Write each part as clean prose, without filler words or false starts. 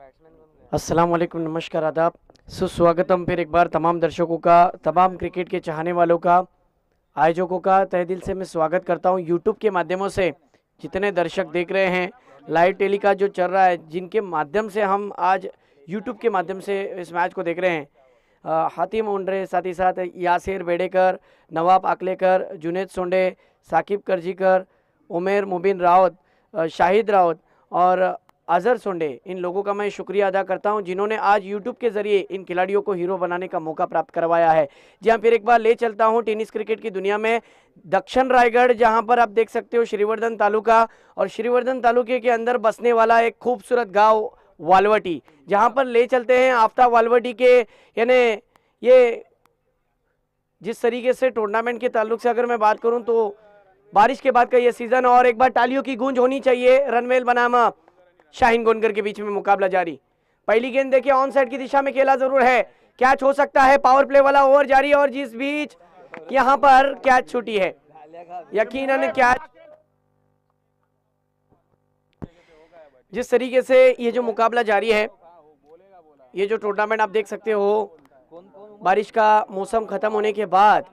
अस्सलाम वालेकुम, नमस्कार, आदाब, सुस्वागतम फिर एक बार तमाम दर्शकों का, तमाम क्रिकेट के चाहने वालों का, आयोजकों का तहे दिल से मैं स्वागत करता हूं। यूट्यूब के माध्यमों से जितने दर्शक देख रहे हैं, लाइव टेलीकास्ट जो चल रहा है, जिनके माध्यम से हम आज यूट्यूब के माध्यम से इस मैच को देख रहे हैं, हातिम उंड्रे, साथ ही साथ यासिर बेडेकर, नवाब आकलेकर, जुनेद सोंडे, साकिब करजीकर, उमेर मुबिन रावत, शाहिद रावत और अजहर सोंडे, इन लोगों का मैं शुक्रिया अदा करता हूं जिन्होंने आज यूट्यूब के जरिए इन खिलाड़ियों को हीरो बनाने का मौका प्राप्त करवाया है। जी हाँ, फिर एक बार ले चलता हूं टेनिस क्रिकेट की दुनिया में दक्षिण रायगढ़, जहां पर आप देख सकते हो श्रीवर्धन तालुका, और श्रीवर्धन तालुके के अंदर बसने वाला एक खूबसूरत गांव वालवटी, जहां पर ले चलते हैं आफ्ताब वालवटी के, यानी ये जिस तरीके से टूर्नामेंट के ताल्लुक से अगर मैं बात करूं तो बारिश के बाद का ये सीजन, और एक बार तालियों की गूंज होनी चाहिए। रनवेल बनामा शाहीन गोनगर के बीच में मुकाबला जारी। पहली गेंद देखिए ऑन साइड की दिशा में खेला जरूर है, कैच हो सकता है, पावर प्ले वाला ओवर जारी, और जिस बीच यहां पर कैच छूटी है, यकीनन कैच। जिस तरीके से ये जो मुकाबला जारी है, ये जो टूर्नामेंट आप देख सकते हो, बारिश का मौसम खत्म होने के बाद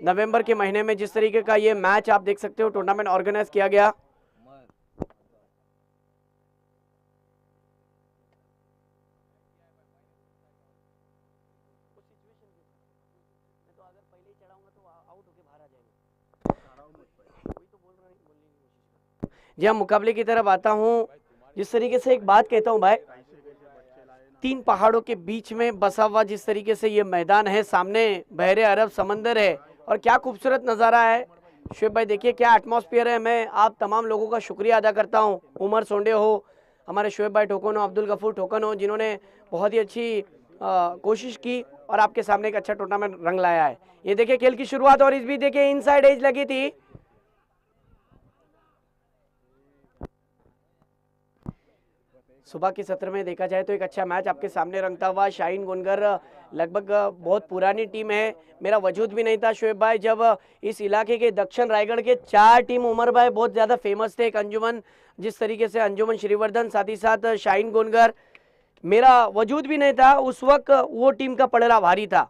नवंबर के महीने में जिस तरीके का ये मैच आप देख सकते हो टूर्नामेंट ऑर्गेनाइज किया गया। जी हाँ, मुकाबले की तरफ आता हूँ। जिस तरीके से एक बात कहता हूँ भाई, तीन पहाड़ों के बीच में बसा हुआ जिस तरीके से ये मैदान है, सामने बहरे अरब समंदर है, और क्या खूबसूरत नज़ारा है। शुएब भाई देखिए क्या एटमॉस्फेयर है। मैं आप तमाम लोगों का शुक्रिया अदा करता हूँ, उमर सोंडे हो, हमारे शुएब भाई ठोकन हो, अब्दुल गफूर ठोकन हो, जिन्होंने बहुत ही अच्छी कोशिश की और आपके सामने एक अच्छा टूर्नामेंट रंग लाया है। ये देखिए खेल की शुरुआत, और इस भी देखिए इनसाइड एज लगी थी। सुबह के सत्र में देखा जाए तो एक अच्छा मैच आपके सामने रंगता हुआ। शाहीन गोनगर लगभग बहुत पुरानी टीम है, मेरा वजूद भी नहीं था शुएब भाई जब इस इलाके के दक्षिण रायगढ़ के 4 टीम उमर भाई बहुत ज़्यादा फेमस थे। एक अंजुमन, जिस तरीके से अंजुमन श्रीवर्धन, साथ ही साथ शाहीन गोनगर, मेरा वजूद भी नहीं था उस वक्त। वो टीम का पलड़ा भारी था,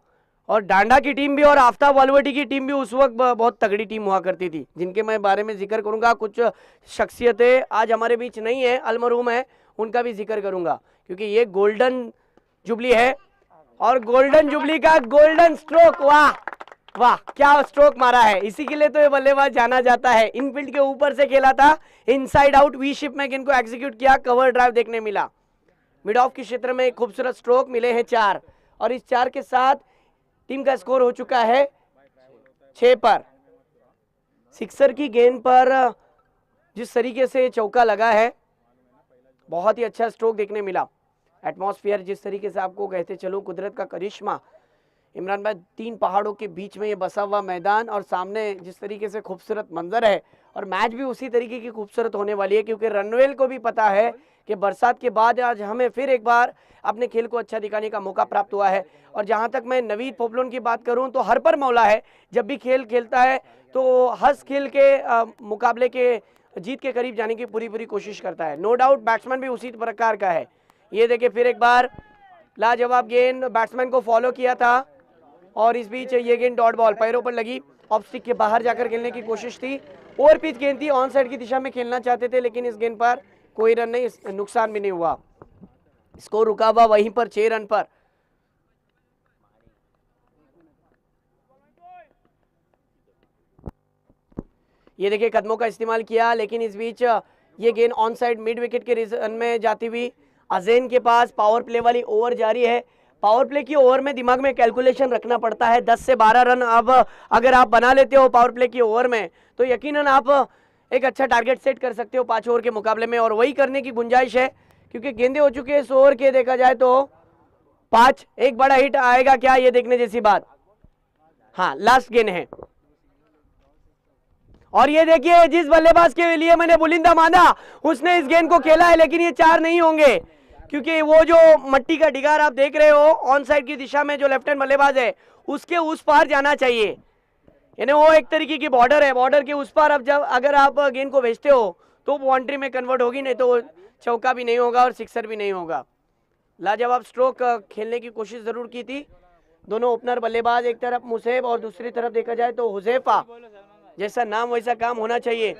और डांडा की टीम भी और आफ्ताब वालवटी की टीम भी उस वक्त बहुत तगड़ी टीम हुआ करती थी, जिनके मैं बारे में जिक्र करूंगा। कुछ शख्सियतें आज हमारे बीच नहीं है, अलमरूम है, उनका भी जिक्र करूंगा, क्योंकि ये गोल्डन जुबली है, और गोल्डन जुबली का गोल्डन स्ट्रोक, वाह वाह क्या स्ट्रोक मारा है। इसी के लिए तो ये बल्लेबाज जाना जाता है। इनफील्ड के ऊपर से खेला था, इनसाइड आउट वी शिप में इनको एग्जीक्यूट किया, कवर ड्राइव देखने मिला। मिड ऑफ के क्षेत्र में खूबसूरत स्ट्रोक मिले हैं 4, और इस 4 के साथ टीम का स्कोर हो चुका है 6 पर। सिक्सर की गेंद पर जिस तरीके से चौका लगा है, बहुत ही अच्छा स्ट्रोक देखने मिला। एटमॉस्फेयर जिस तरीके से आपको कहते चलो, कुदरत का करिश्मा। इमरान भाई, 3 पहाड़ों के बीच में ये बसा हुआ मैदान, और सामने जिस तरीके से खूबसूरत मंजर है, और मैच भी उसी तरीके की खूबसूरत होने वाली है, क्योंकि रनवेल को भी पता है कि बरसात के बाद आज हमें फिर एक बार अपने खेल को अच्छा दिखाने का मौका प्राप्त हुआ है। और जहां तक मैं नवीद पोपलोन की बात करूं तो हर पर मौला है, जब भी खेल खेलता है तो हंस खेल के मुकाबले के जीत के करीब जाने की पूरी कोशिश करता है। नो डाउट बैट्समैन भी उसी प्रकार का है। ये देखिए फिर एक बार लाजवाब गेंद, बैट्समैन को फॉलो किया था, और इस बीच ये गेंद डॉट बॉल पैरों पर लगी, ऑफ स्टिक के बाहर जाकर खेलने की कोशिश थी। ओवर पिच गेंद थी, ऑन साइड की दिशा में खेलना चाहते थे, लेकिन इस गेंद पर कोई रन नहीं, नुकसान भी नहीं हुआ। स्कोर रुका हुआ वहीं पर 6 रन पर। ये देखिए कदमों का इस्तेमाल किया, लेकिन इस बीच ये गेंद ऑन साइड मिड विकेट के रीजन में जाती हुई अजैन के पास। पावर प्ले वाली ओवर जारी है। पावर प्ले की ओवर में दिमाग में कैलकुलेशन रखना पड़ता है। 10 से 12 रन अब अगर आप बना लेते हो पावर प्ले की ओवर में, तो यकीनन आप एक अच्छा टारगेट सेट कर सकते हो 5 ओवर के मुकाबले में, और वही करने की गुंजाइश है, क्योंकि गेंदे हो चुके हैं इस ओवर के। देखा जाए तो 5, एक बड़ा हिट आएगा क्या, ये देखने जैसी बात। हाँ, लास्ट गेंद है, और ये देखिए जिस बल्लेबाज के लिए मैंने बुलिंदा माना उसने इस गेंद को खेला है, लेकिन ये 4 नहीं होंगे, क्योंकि वो जो मट्टी का डिगार आप देख रहे हो ऑन साइड की दिशा में, जो लेफ्ट हैंड बल्लेबाज है उसके उस पार जाना चाहिए, यानी वो एक तरीके की बॉर्डर है, बॉर्डर के उस पार अब जब अगर आप गेंद को भेजते हो तो बाउंड्री में कन्वर्ट होगी, नहीं तो चौका भी नहीं होगा और सिक्सर भी नहीं होगा। लाजवाब स्ट्रोक खेलने की कोशिश जरूर की थी। दोनों ओपनर बल्लेबाज, एक तरफ मुसेब और दूसरी तरफ देखा जाए तो हुजैफा, जैसा नाम वैसा काम होना चाहिए।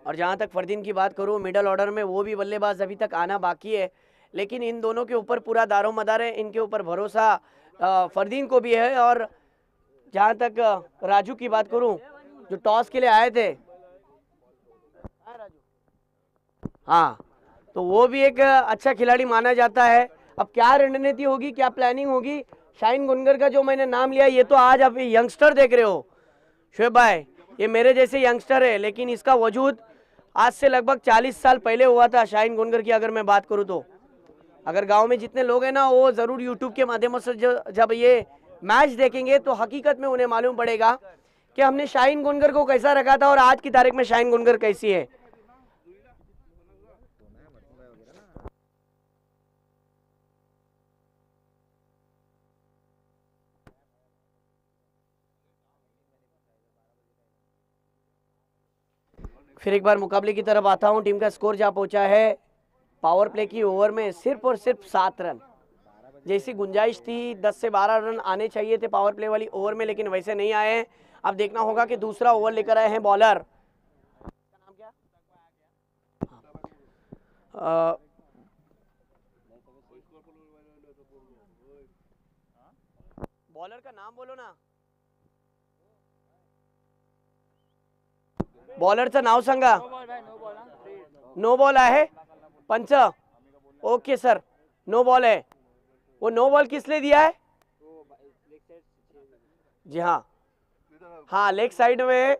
और जहां तक फरदीन की बात करूं, मिडल ऑर्डर में वो भी बल्लेबाज अभी तक आना बाकी है, लेकिन इन दोनों के ऊपर पूरा दारोमदार है, इनके ऊपर भरोसा फरदीन को भी है। और जहां तक राजू की बात करूं, जो टॉस के लिए आए थे, हाँ, तो वो भी एक अच्छा खिलाड़ी माना जाता है। अब क्या रणनीति होगी, क्या प्लानिंग होगी, शाहीन गुनगर का जो मैंने नाम लिया, ये तो आज आप यंगस्टर देख रहे हो शोएब भाई, ये मेरे जैसे यंगस्टर है, लेकिन इसका वजूद आज से लगभग 40 साल पहले हुआ था। शाहीन गुनगर की अगर मैं बात करूं तो अगर गांव में जितने लोग हैं ना, वो जरूर यूट्यूब के माध्यम से जब ये मैच देखेंगे तो हकीकत में उन्हें मालूम पड़ेगा कि हमने शाहीन गुनगर को कैसा रखा था और आज की तारीख में शाहीन गुनगर कैसी है। फिर एक बार मुकाबले की तरफ आता हूं। टीम का स्कोर जा पहुंचा है पावर प्ले की ओवर में सिर्फ और सिर्फ 7 रन। जैसी गुंजाइश थी 10 से 12 रन आने चाहिए थे पावर प्ले वाली ओवर में, लेकिन वैसे नहीं आए हैं। अब देखना होगा कि दूसरा ओवर लेकर आए हैं बॉलर, बॉलर का नाम बोलो ना, बॉलरचं नाव सांगा। नो बॉल आहे पंच, ओके सर, नो बॉल है। वो नो बॉल किस लिए दिया है? जी हाँ, हाँ, लेग साइड में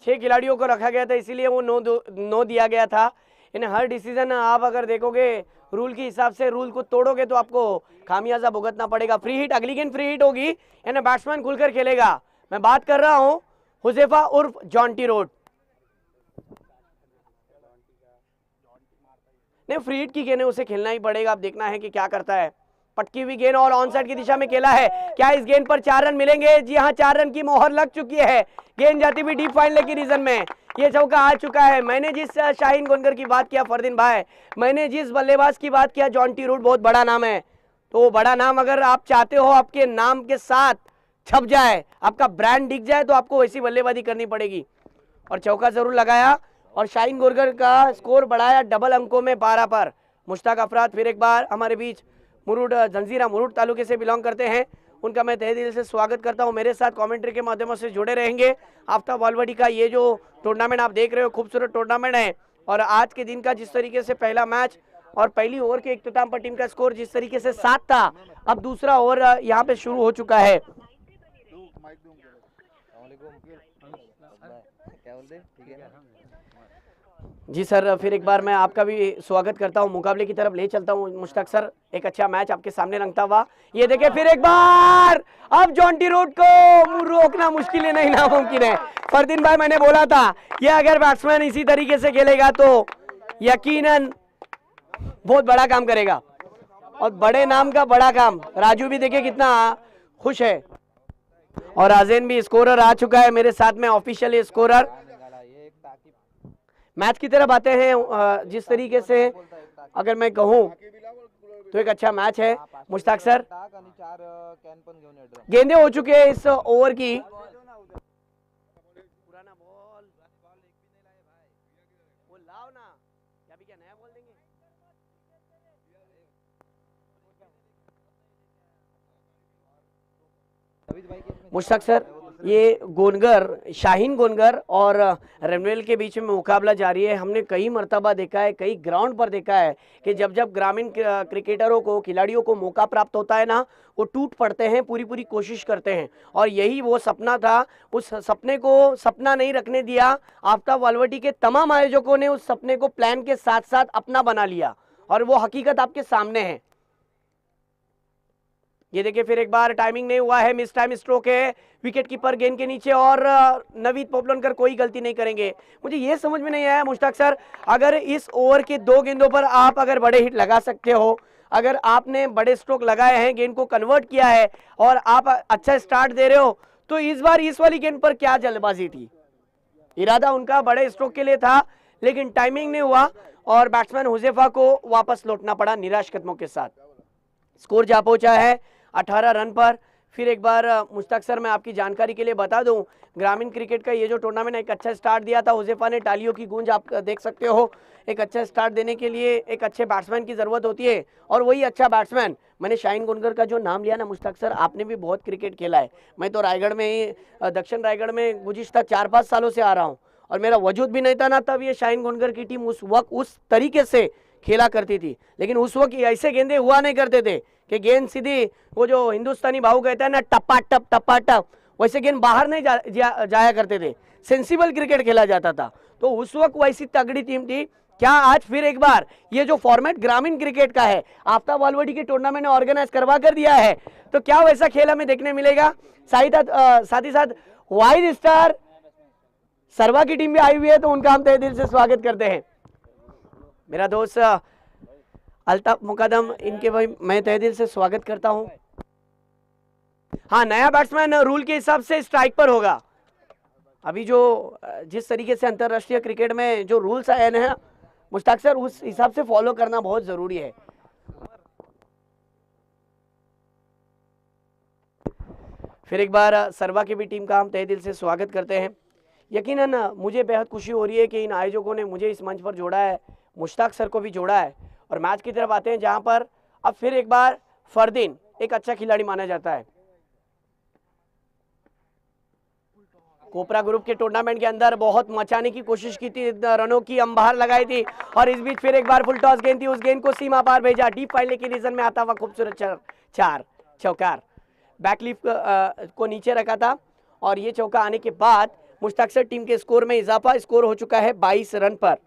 6 खिलाड़ियों को रखा गया था, इसीलिए वो नो दिया गया था। इन्हें हर डिसीजन आप अगर देखोगे रूल के हिसाब से, रूल को तोड़ोगे तो आपको खामियाजा भुगतना पड़ेगा। फ्री हिट, अगली गेंद फ्री हिट होगी, यानी बैट्समैन खुलकर खेलेगा। मैं बात कर रहा हूं हुजैफा उर्फ जॉन्टी रोड। नहीं, फ्री हिट की गेंद है, उसे खेलना ही पड़ेगा। अब देखना है कि क्या करता है। पटकी हुई गेंद और ऑन साइड की दिशा में खेला है, क्या इस गेंद पर 4 रन मिलेंगे? जी हाँ, 4 रन की मोहर लग चुकी है। गेंद जाती हुई डीप फाइनल की रीजन में, ये चौका आ चुका है। मैंने जिस शाहीन गुनगर की बात किया फरदीन भाई, मैंने जिस बल्लेबाज की बात किया जॉन्टी रूट, बहुत बड़ा नाम है। तो बड़ा नाम अगर आप चाहते हो आपके नाम के साथ छप जाए, आपका ब्रांड दिख जाए, तो आपको वैसी बल्लेबाजी करनी पड़ेगी। और चौका जरूर लगाया और शाहीन गुनगर का स्कोर बढ़ाया डबल अंकों में 12 पर। मुश्ताक अफराद फिर एक बार हमारे बीच, मुरुड जंजीरा मुरुड तालुके से बिलोंग करते हैं, उनका मैं तहे दिल से स्वागत करता हूं। मेरे साथ कमेंट्री के माध्यम से जुड़े रहेंगे। आफ्ताब बालवाड़ी का ये जो टूर्नामेंट आप देख रहे हो, खूबसूरत टूर्नामेंट है। और आज के दिन का जिस तरीके से पहला मैच और पहली ओवर के इख्तिताम पर टीम का स्कोर जिस तरीके से 7 था, अब दूसरा ओवर यहाँ पे शुरू हो चुका है। जी सर, फिर एक बार मैं आपका भी स्वागत करता हूं, मुकाबले की तरफ ले चलता हूं। मुश्ताक सर, एक अच्छा मैच आपके सामने रंगता हुआ, ये देखिए फिर एक बार, अब जॉन्टी रोड को रोकना मुश्किल है, नहीं नामुमकिन है। फरदीन भाई, मैंने बोला था कि अगर बैट्समैन इसी तरीके से खेलेगा तो यकीनन बहुत बड़ा काम करेगा, और बड़े नाम का बड़ा काम। राजू भी देखिए कितना खुश है, और आज़ेन भी स्कोरर आ चुका है मेरे साथ में, ऑफिशियल स्कोरर। मैच की तरफ आते हैं। जिस तरीके से अगर मैं कहूं तो एक अच्छा मैच है। मुश्ताक सर, गेंदे हो चुके हैं इस ओवर की। मुश्ताक सर, ये गोनगर, शाहीन गोनगर और रणवेल के बीच में मुकाबला जारी है। हमने कई मर्तबा देखा है, कई ग्राउंड पर देखा है कि जब जब ग्रामीण क्रिकेटरों को, खिलाड़ियों को मौका प्राप्त होता है ना, वो टूट पड़ते हैं, पूरी पूरी कोशिश करते हैं। और यही वो सपना था, उस सपने को सपना नहीं रखने दिया। आफ्ताब बालवाड़ी के तमाम आयोजकों ने उस सपने को प्लान के साथ साथ अपना बना लिया, और वो हकीकत आपके सामने है। ये देखिए फिर एक बार टाइमिंग नहीं हुआ है, मिस टाइम स्ट्रोक है, विकेट कीपर गेंद के नीचे, और नवीद पोपलनकर कोई गलती नहीं करेंगे। मुझे ये समझ में नहीं आया मुश्ताक सर, अगर इस ओवर के 2 गेंदों पर आप अगर बड़े हिट लगा सकते हो, अगर आपने बड़े स्ट्रोक लगाए हैं, गेंद को कन्वर्ट किया है और आप अच्छा स्टार्ट दे रहे हो, तो इस बार इस वाली गेंद पर क्या जल्दबाजी थी? इरादा उनका बड़े स्ट्रोक के लिए था, लेकिन टाइमिंग नहीं हुआ। और बैट्समैन हुजैफा को वापस लौटना पड़ा निराश कदमों के साथ। स्कोर जा पहुंचा है 18 रन पर। फिर एक बार मुश्ताक सर मैं आपकी जानकारी के लिए बता दूं, ग्रामीण क्रिकेट का ये जो टूर्नामेंट एक अच्छा स्टार्ट दिया था हुजैफा ने, तालियों की गूंज आप देख सकते हो। एक अच्छा स्टार्ट देने के लिए एक अच्छे बैट्समैन की ज़रूरत होती है, और वही अच्छा बैट्समैन, मैंने शाहीन गुनगर का जो नाम लिया ना मुश्ताक सर, आपने भी बहुत क्रिकेट खेला है। मैं तो रायगढ़ में ही, दक्षिण रायगढ़ में गुज़िश्ता 4-5 सालों से आ रहा हूँ, और मेरा वजूद भी नहीं था ना तब ये शाहीन गुनगर की टीम उस वक्त उस तरीके से खेला करती थी। लेकिन उस वक्त ऐसे गेंदे हुआ नहीं करते थे कि गेंद सीधी, वो जो हिंदुस्तानी भाव कहता है ना, टप्पा टप, वैसे गेंद बाहर नहीं जाया करते थे। सेंसिबल क्रिकेट खेला जाता था, तो उस वक्त वैसी तगड़ी टीम थी। क्या आज फिर एक बार ये जो फॉर्मेट ग्रामीण क्रिकेट का है, आफ्ताब ऑलवडी की टूर्नामेंट ने ऑर्गेनाइज करवा कर दिया है, तो क्या वैसा खेल हमें देखने मिलेगा? साथ ही साथ वाइड स्टार सरवा की टीम भी आई हुई है, तो उनका हम तहे दिल से स्वागत करते हैं। मेरा दोस्त अल्ताफ मुकदम, इनके भाई मैं तहे दिल से स्वागत करता हूं। हाँ, नया बैट्समैन रूल के हिसाब से स्ट्राइक पर होगा। अभी जो जिस तरीके से अंतरराष्ट्रीय क्रिकेट में जो रूल्स आए हैं मुश्ताक सर, उस हिसाब से फॉलो करना बहुत जरूरी है। फिर एक बार सरवा की भी टीम का हम तहे दिल से स्वागत करते हैं। यकीनन मुझे बेहद खुशी हो रही है कि इन आयोजकों ने मुझे इस मंच पर जोड़ा है, मुश्ताक सर को भी जोड़ा है। और मैच की तरफ आते हैं, जहां पर अब फिर एक बार फरदीन एक अच्छा खिलाड़ी माना जाता है। कोपरा ग्रुप के टूर्नामेंट के अंदर बहुत मचाने की कोशिश की थी, रनों की अंबार लगाई थी, और इस बीच फिर एक बार फुल टॉस गेंद थी, उस गेंद को सीमा पार भेजा, डीप फाइल्ड की रीजन में आता हुआ खूबसूरत चार चौकार, बैकलिफ को नीचे रखा था, और ये चौका आने के बाद मुश्ताक सर टीम के स्कोर में इजाफा, स्कोर हो चुका है 22 रन पर।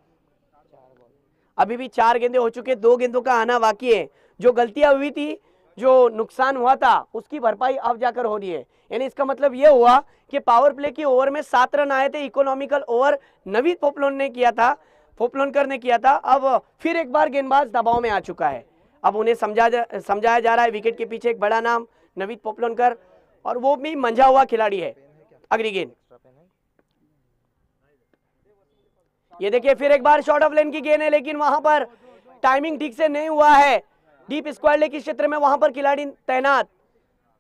अभी भी 4 गेंदे हो चुके, 2 गेंदों का आना बाकी है। जो गलतियां हुई थी, जो नुकसान हुआ था, उसकी भरपाई अब जाकर हो रही है। यानी इसका मतलब यह हुआ कि पावर प्ले की ओवर में 7 रन आए थे, इकोनॉमिकल ओवर नवीद पोपलोनकर ने किया था। अब फिर एक बार गेंदबाज दबाव में आ चुका है। अब उन्हें समझाया जा रहा है, विकेट के पीछे एक बड़ा नाम नवीद पोपलोनकर, और वो भी मंझा हुआ खिलाड़ी है। अगली गेंद, ये देखिए फिर एक बार शॉर्ट ऑफ लेन की गेंद है, लेकिन वहां पर टाइमिंग ठीक से नहीं हुआ है। डीप स्क्वायर लेग के क्षेत्र में वहां पर खिलाड़ी तैनात,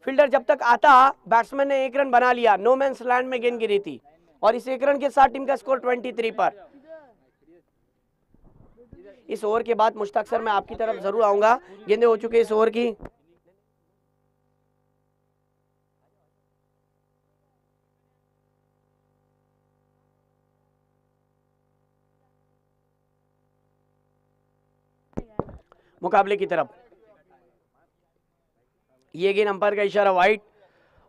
फील्डर जब तक आता, बैट्समैन ने 1 रन बना लिया, नो मैंस लैंड में गेंद गिरी थी, और इस 1 रन के साथ टीम का स्कोर 23 पर। इस ओवर के बाद मुश्ताक सर मैं आपकी तरफ जरूर आऊंगा। गेंदें हो चुके इस ओवर की। मुकाबले की तरफ ये गेंद अंपायर का इशारा वाइड,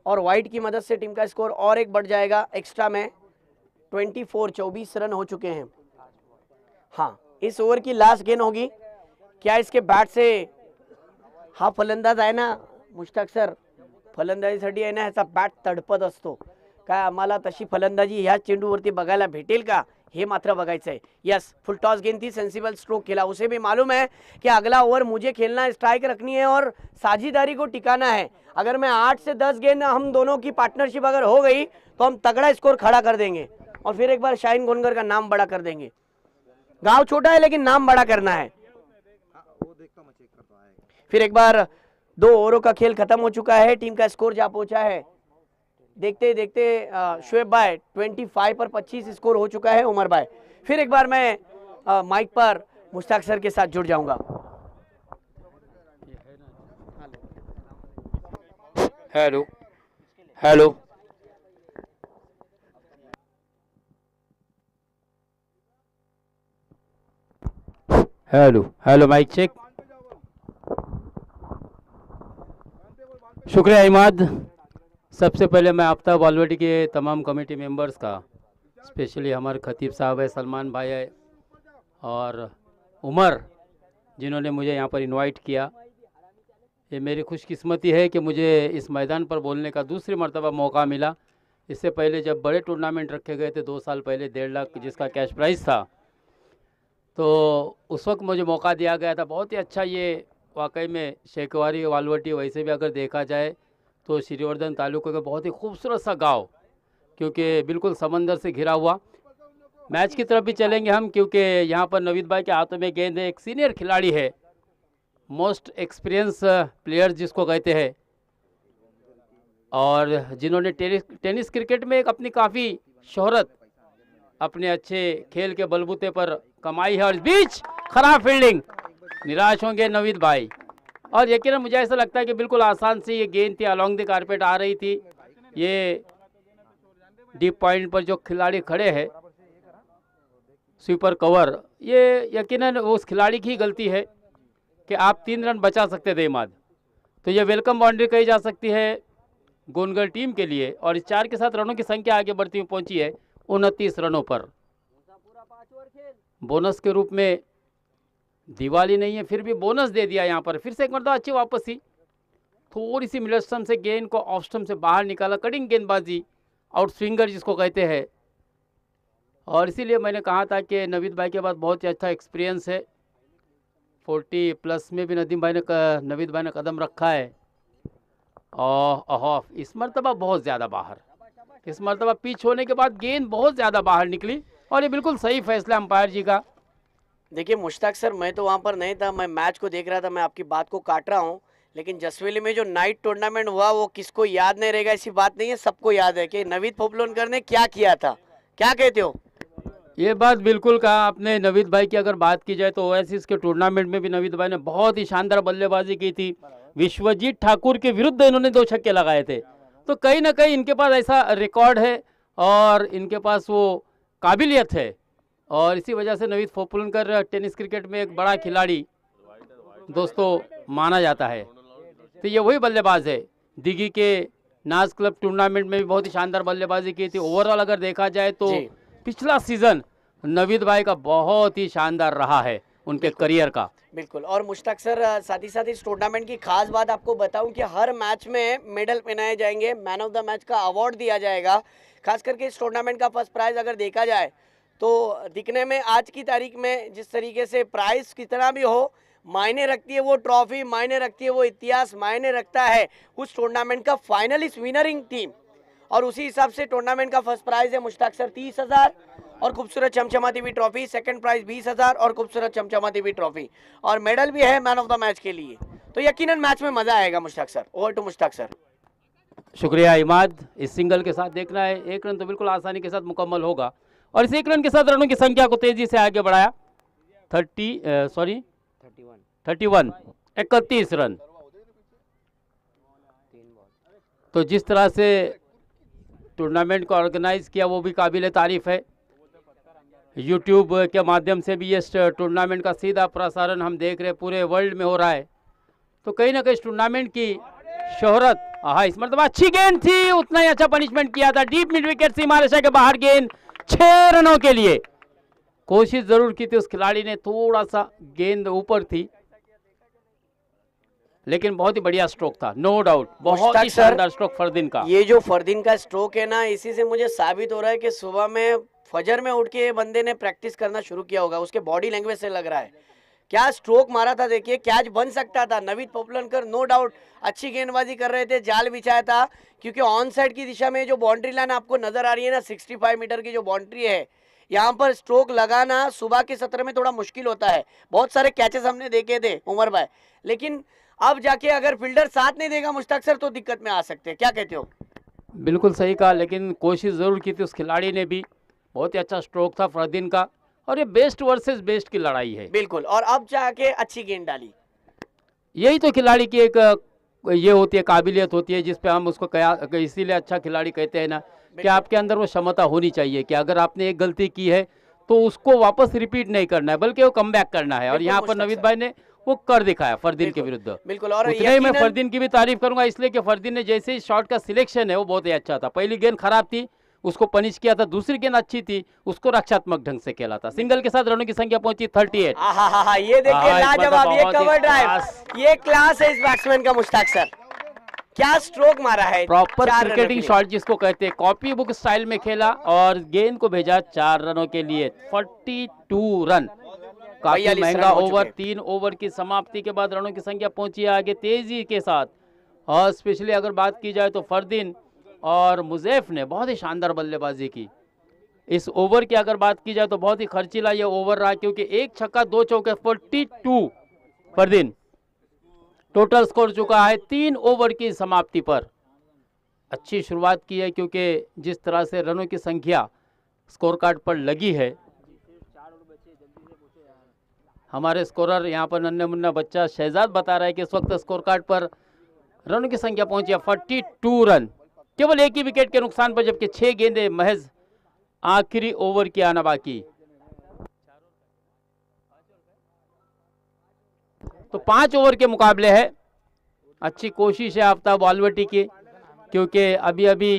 और वाइड की मदद से टीम का स्कोर और एक बढ़ जाएगा एक्स्ट्रा में 24 रन हो चुके हैं। हाँ, इस ओवर की लास्ट गेंद होगी। क्या इसके बैट से हा फलंदाज आहे ना मुश्ताक सर, फलंदाजीसाठी आहे ना ह्याचा बॅट तडपत असतो, काय आम्हाला तशी फलंदाजी ह्या चेंडूवरती बघायला भेटेल का, हे मात्र बघायचं है। यस, फुल टॉस गेंद थी, सेंसिबल स्ट्रोक खेला, उसे भी मालूम है कि अगला ओवर मुझे खेलना है, स्ट्राइक रखनी है और साझेदारी को टिकाना है। अगर मैं 8 से 10 गेंद हम दोनों की पार्टनरशिप अगर हो गई तो हम तगड़ा स्कोर खड़ा कर देंगे, और फिर एक बार शाहीन गुनगर का नाम बड़ा कर देंगे। गांव छोटा है लेकिन नाम बड़ा करना है। फिर एक बार 2 ओवरों का खेल खत्म हो चुका है, टीम का स्कोर जा पहुंचा है, देखते देखते शोएब भाई 25 पर 25 स्कोर हो चुका है। उमर भाई, फिर एक बार मैं माइक पर मुश्ताक सर के साथ जुड़ जाऊंगा। Hello hello hello hello, mic check. शुक्रिया इमाद। सबसे पहले मैं आफ्ताब ऑलवडी के तमाम कमेटी मेंबर्स का, स्पेशली हमारे खतीब साहब है, सलमान भाई है और उमर, जिन्होंने मुझे यहाँ पर इनवाइट किया। ये मेरी खुशकिस्मती है कि मुझे इस मैदान पर बोलने का दूसरी मर्तबा मौका मिला। इससे पहले जब बड़े टूर्नामेंट रखे गए थे 2 साल पहले 1.5 लाख जिसका कैश प्राइज़ था, तो उस वक्त मुझे मौका दिया गया था। बहुत ही अच्छा, ये वाकई में शेखवारी वालवटी वैसे भी अगर देखा जाए तो श्रीवर्धन तालुके का बहुत ही खूबसूरत सा गांव, क्योंकि बिल्कुल समंदर से घिरा हुआ। मैच की तरफ भी चलेंगे हम, क्योंकि यहाँ पर नवीद भाई के हाथों में गेंद है। एक सीनियर खिलाड़ी है, मोस्ट एक्सपीरियंस प्लेयर जिसको कहते हैं, और जिन्होंने टेनिस क्रिकेट में एक अपनी काफ़ी शोहरत अपने अच्छे खेल के बलबूते पर कमाई है। और इस बीच खराब फील्डिंग, निराश होंगे नवीद भाई। और यकीनन मुझे ऐसा लगता है कि बिल्कुल आसान से ये गेंद थी, अलॉन्ग द कारपेट आ रही थी। ये डीप पॉइंट पर जो खिलाड़ी खड़े हैं, स्वीपर कवर, ये यकीनन उस खिलाड़ी की गलती है कि आप 3 रन बचा सकते थे इमाद। तो ये वेलकम बाउंड्री कही जा सकती है गोनगल टीम के लिए। और इस 4 के साथ रनों की संख्या आगे बढ़ती हुई पहुंची है 29 रनों पर। बोनस के रूप में दिवाली नहीं है, फिर भी बोनस दे दिया यहाँ पर। फिर से एक मरतबा अच्छी वापसी, थोड़ी सी मिडल स्टंप से गेंद को ऑफ स्टंप से बाहर निकाला, कटिंग गेंदबाजी, आउट स्विंगर जिसको कहते हैं। और इसीलिए मैंने कहा था कि नवीद भाई के पास बहुत ही अच्छा एक्सपीरियंस है। 40 प्लस में भी नवीद भाई ने कदम रखा है। और ऑफ इस मरतबा बहुत ज़्यादा बाहर, इस मरतबा पिच होने के बाद गेंद बहुत ज़्यादा बाहर निकली, और ये बिल्कुल सही फैसला अंपायर जी का। देखिए मुश्ताक सर, मैं तो वहाँ पर नहीं था, मैं मैच को देख रहा था, मैं आपकी बात को काट रहा हूँ। लेकिन जसवेली में जो नाइट टूर्नामेंट हुआ वो किसको याद नहीं रहेगा, ऐसी बात नहीं है, सबको याद है कि नवीद पोपलोनकर ने क्या किया था। क्या कहते हो? ये बात बिल्कुल कहा आपने। नवीद भाई की अगर बात की जाए तो ओएसिस के टूर्नामेंट में भी नवीद भाई ने बहुत ही शानदार बल्लेबाजी की थी। विश्वजीत ठाकुर के विरुद्ध इन्होंने 2 छक्के लगाए थे। तो कहीं ना कहीं इनके पास ऐसा रिकॉर्ड है और इनके पास वो काबिलियत है, और इसी वजह से नवीद पोपलोनकर टेनिस क्रिकेट में एक बड़ा खिलाड़ी दोस्तों माना जाता है। तो ये वही बल्लेबाज है। दिघी के नाज क्लब टूर्नामेंट में भी बहुत ही शानदार बल्लेबाजी की थी। ओवरऑल अगर देखा जाए तो पिछला सीजन नवीद भाई का बहुत ही शानदार रहा है उनके करियर का। बिल्कुल। और मुश्ताक सर, साथ ही साथ इस टूर्नामेंट की खास बात आपको बताऊं कि हर मैच में मेडल पहनाए जाएंगे, मैन ऑफ द मैच का अवार्ड दिया जाएगा। खास करके इस टूर्नामेंट का फर्स्ट प्राइज अगर देखा जाए तो दिखने में आज की तारीख में जिस तरीके से प्राइस कितना भी हो, मायने रखती है वो ट्रॉफी, मायने रखती है वो इतिहास, मायने रखता है उस टूर्नामेंट का फाइनलिस्ट विनरिंग टीम। और उसी हिसाब से टूर्नामेंट का फर्स्ट प्राइज है मुश्ताक सर 30,000 और खूबसूरत चमचमाती हुई ट्रॉफी। सेकंड प्राइज 20,000 और खूबसूरत चमचमाती हुई ट्रॉफी, और मेडल भी है मैन ऑफ द मैच के लिए। तो यकीनन मैच में मजा आएगा Mushtaq sir. Over to Mushtaq sir. शुक्रिया इमाद। इस सिंगल के साथ देखना है, 1 रन तो बिल्कुल आसानी के साथ मुकम्मल होगा, और इस 1 रन के साथ रनों की संख्या को तेजी से आगे बढ़ाया। 31 रन। तो जिस तरह से टूर्नामेंट को ऑर्गेनाइज किया वो भी काबिल तारीफ है। यूट्यूब के माध्यम से भी इस टूर्नामेंट का सीधा प्रसारण हम देख रहे, पूरे वर्ल्ड में हो रहा है। तो कहीं ना कहीं इस टूर्नामेंट की शोहरत, हाँ इस मरतबा अच्छी गेंद थी, उतना ही अच्छा पनिशमेंट किया था। डीप मिड विकेट सीमा रेखा के बाहर गेंद 6 रनों के लिए। कोशिश जरूर की थी उस खिलाड़ी ने, थोड़ा सा गेंद ऊपर थी, लेकिन बहुत ही बढ़िया स्ट्रोक था, नो डाउट। बहुत ही शानदार स्ट्रोक फरदीन का। ये जो फरदीन का स्ट्रोक है ना, इसी से मुझे साबित हो रहा है कि सुबह में फजर में उठ के बंदे ने प्रैक्टिस करना शुरू किया होगा। उसके बॉडी लैंग्वेज से लग रहा है क्या स्ट्रोक मारा था। देखिए कैच बन सकता था। नवीद पोपलोनकर नो डाउट अच्छी गेंदबाजी कर रहे थे, जाल बिछाया था, क्योंकि ऑन साइड की दिशा में जो बाउंड्री लाइन आपको नजर आ रही है ना, 65 मीटर की जो बाउंड्री है, यहाँ पर स्ट्रोक लगाना सुबह के सत्र में थोड़ा मुश्किल होता है। बहुत सारे कैचेस हमने देखे थे उमर भाई, लेकिन अब जाके अगर फील्डर साथ नहीं देगा मुश्ताक सर तो दिक्कत में आ सकते हैं। क्या कहते हो? बिल्कुल सही कहा, लेकिन कोशिश ज़रूर की थी उस खिलाड़ी ने भी। बहुत ही अच्छा स्ट्रोक था फरदीन का, और ये बेस्ट वर्सेस बेस्ट की लड़ाई है। बिल्कुल। और अब जाके अच्छी गेंद डाली। यही तो खिलाड़ी की एक ये होती है, काबिलियत होती है, जिस पे हम उसको इसीलिए अच्छा खिलाड़ी कहते हैं ना, कि आपके अंदर वो क्षमता होनी चाहिए कि अगर आपने एक गलती की है तो उसको वापस रिपीट नहीं करना है, बल्कि वो कम बैक करना है। और यहाँ पर नवीद भाई ने वो कर दिखाया फरदीन के विरुद्ध। बिल्कुल। और उतने ही मैं फरदीन की भी तारीफ करूंगा, इसलिए कि फरदीन ने जैसे ही शॉट का सिलेक्शन है वो बहुत ही अच्छा था। पहली गेंद खराब थी, उसको पनिश किया था, दूसरी गेंद अच्छी थी, उसको रक्षात्मक ढंग से खेला था। सिंगल के साथ रनों की संख्या पहुंची 38। ये देखिए लाजवाब, ये कवर ड्राइव, ये क्लास है इस बैट्समैन का मुश्ताक सर। क्या स्ट्रोक मारा है, प्रॉपर क्रिकेटिंग शॉट जिसको कहते हैं, कॉपी बुक स्टाइल में खेला और गेंद को भेजा 4 रनों के लिए। 42 रन, काफी महंगा ओवर। 3 ओवर की समाप्ति के बाद रनों की संख्या पहुंची है आगे तेजी के साथ। और स्पेशली अगर बात की जाए तो फरदीन और मुजैफ ने बहुत ही शानदार बल्लेबाजी की। इस ओवर की अगर बात की जाए तो बहुत ही खर्चीला ये ओवर रहा, क्योंकि 1 छक्का 2 चौके 42 फरदीन टोटल स्कोर चुका है 3 ओवर की समाप्ति पर। अच्छी शुरुआत की है, क्योंकि जिस तरह से रनों की संख्या स्कोर कार्ड पर लगी है, हमारे स्कोरर यहाँ पर नन्हे मुन्ना बच्चा शहजाद बता रहा है कि इस वक्त स्कोर कार्ड पर रनों की संख्या पहुंची है 42 रन, केवल एक ही विकेट के नुकसान पर, जबकि 6 गेंदें महज आखिरी ओवर की आना बाकी। तो 5 ओवर के मुकाबले है। अच्छी कोशिश है आफ्ताब बालवटी की, क्योंकि अभी अभी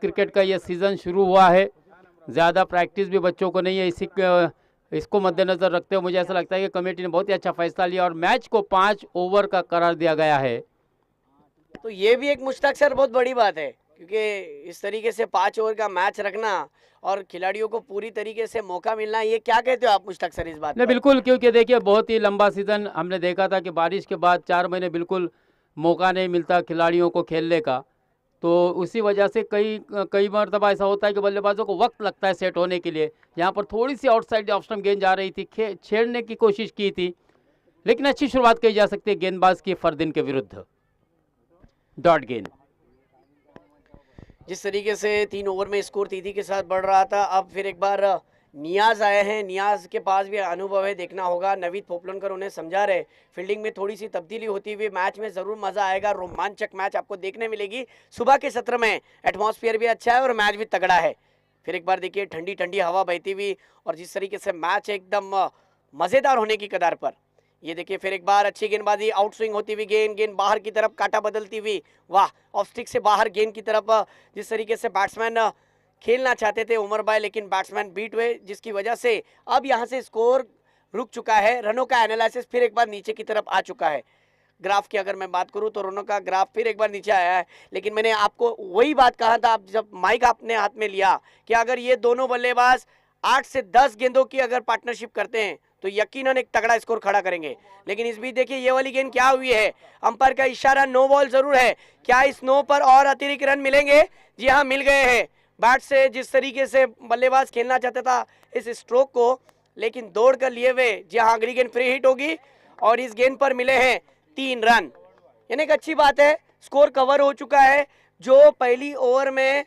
क्रिकेट का ये सीज़न शुरू हुआ है, ज़्यादा प्रैक्टिस भी बच्चों को नहीं है। इसको मद्देनज़र रखते हुए मुझे ऐसा लगता है कि कमेटी ने बहुत ही अच्छा फैसला लिया और मैच को 5 ओवर का करार दिया गया है। तो ये भी एक मुश्ताक सर बहुत बड़ी बात है, क्योंकि इस तरीके से 5 ओवर का मैच रखना और खिलाड़ियों को पूरी तरीके से मौका मिलना, ये क्या कहते हो आप मुश्ताक सर इस बात नहीं, पर? बिल्कुल, क्योंकि देखिए बहुत ही लंबा सीज़न हमने देखा था कि बारिश के बाद 4 महीने बिल्कुल मौका नहीं मिलता खिलाड़ियों को खेलने का, तो उसी वजह से कई मरतबा ऐसा होता है कि बल्लेबाजों को वक्त लगता है सेट होने के लिए। यहाँ पर थोड़ी सी आउटसाइड ऑफ स्टंप गेंद जा रही थी, छेड़ने की कोशिश की थी, लेकिन अच्छी शुरुआत की जा सकती है गेंदबाज की फरदीन के विरुद्ध। डॉट गेंद। जिस तरीके से 3 ओवर में स्कोर तेजी के साथ बढ़ रहा था, अब फिर एक बार नियाज आए हैं, नियाज के पास भी अनुभव है, देखना होगा। नवीद पोपलनकर उन्हें समझा रहे, फील्डिंग में थोड़ी सी तब्दीली होती हुई मैच में जरूर मजा आएगा, रोमांचक मैच आपको देखने मिलेगी। सुबह के सत्र में एटमॉस्फेयर भी अच्छा है और मैच भी तगड़ा है। फिर एक बार देखिए ठंडी ठंडी हवा बहती हुई और जिस तरीके से मैच एकदम मजेदार होने की कगार पर। ये देखिए फिर एक बार अच्छी गेंदबाजी, आउट स्विंग होती हुई गेंद बाहर की तरफ, काटा बदलती हुई, वाह, ऑफ स्टिक से बाहर गेंद की तरफ। जिस तरीके से बैट्समैन खेलना चाहते थे उमर भाई, लेकिन बैट्समैन बीट हुए, जिसकी वजह से अब यहां से स्कोर रुक चुका है। रनों का एनालिसिस फिर एक बार नीचे की तरफ आ चुका है। ग्राफ की अगर मैं बात करूं तो रनों का ग्राफ फिर एक बार नीचे आया है, लेकिन मैंने आपको वही बात कहा था, आप जब माइक आपने हाथ में लिया, कि अगर ये दोनों बल्लेबाज 8 से 10 गेंदों की अगर पार्टनरशिप करते हैं तो यकीनन एक तगड़ा स्कोर खड़ा करेंगे। लेकिन इस बीच देखिए ये वाली गेंद क्या हुई है, अंपायर का इशारा नो बॉल जरूर है। क्या इस नो पर और अतिरिक्त रन मिलेंगे? जी हाँ, मिल गए हैं। बैट से जिस तरीके से बल्लेबाज खेलना चाहता था इस स्ट्रोक को, लेकिन दौड़ कर लिए हुए, जी हाँ, अगली गेंद फ्री हिट होगी और इस गेंद पर मिले हैं 3 रन। यानी एक अच्छी बात है, स्कोर कवर हो चुका है। जो पहली ओवर में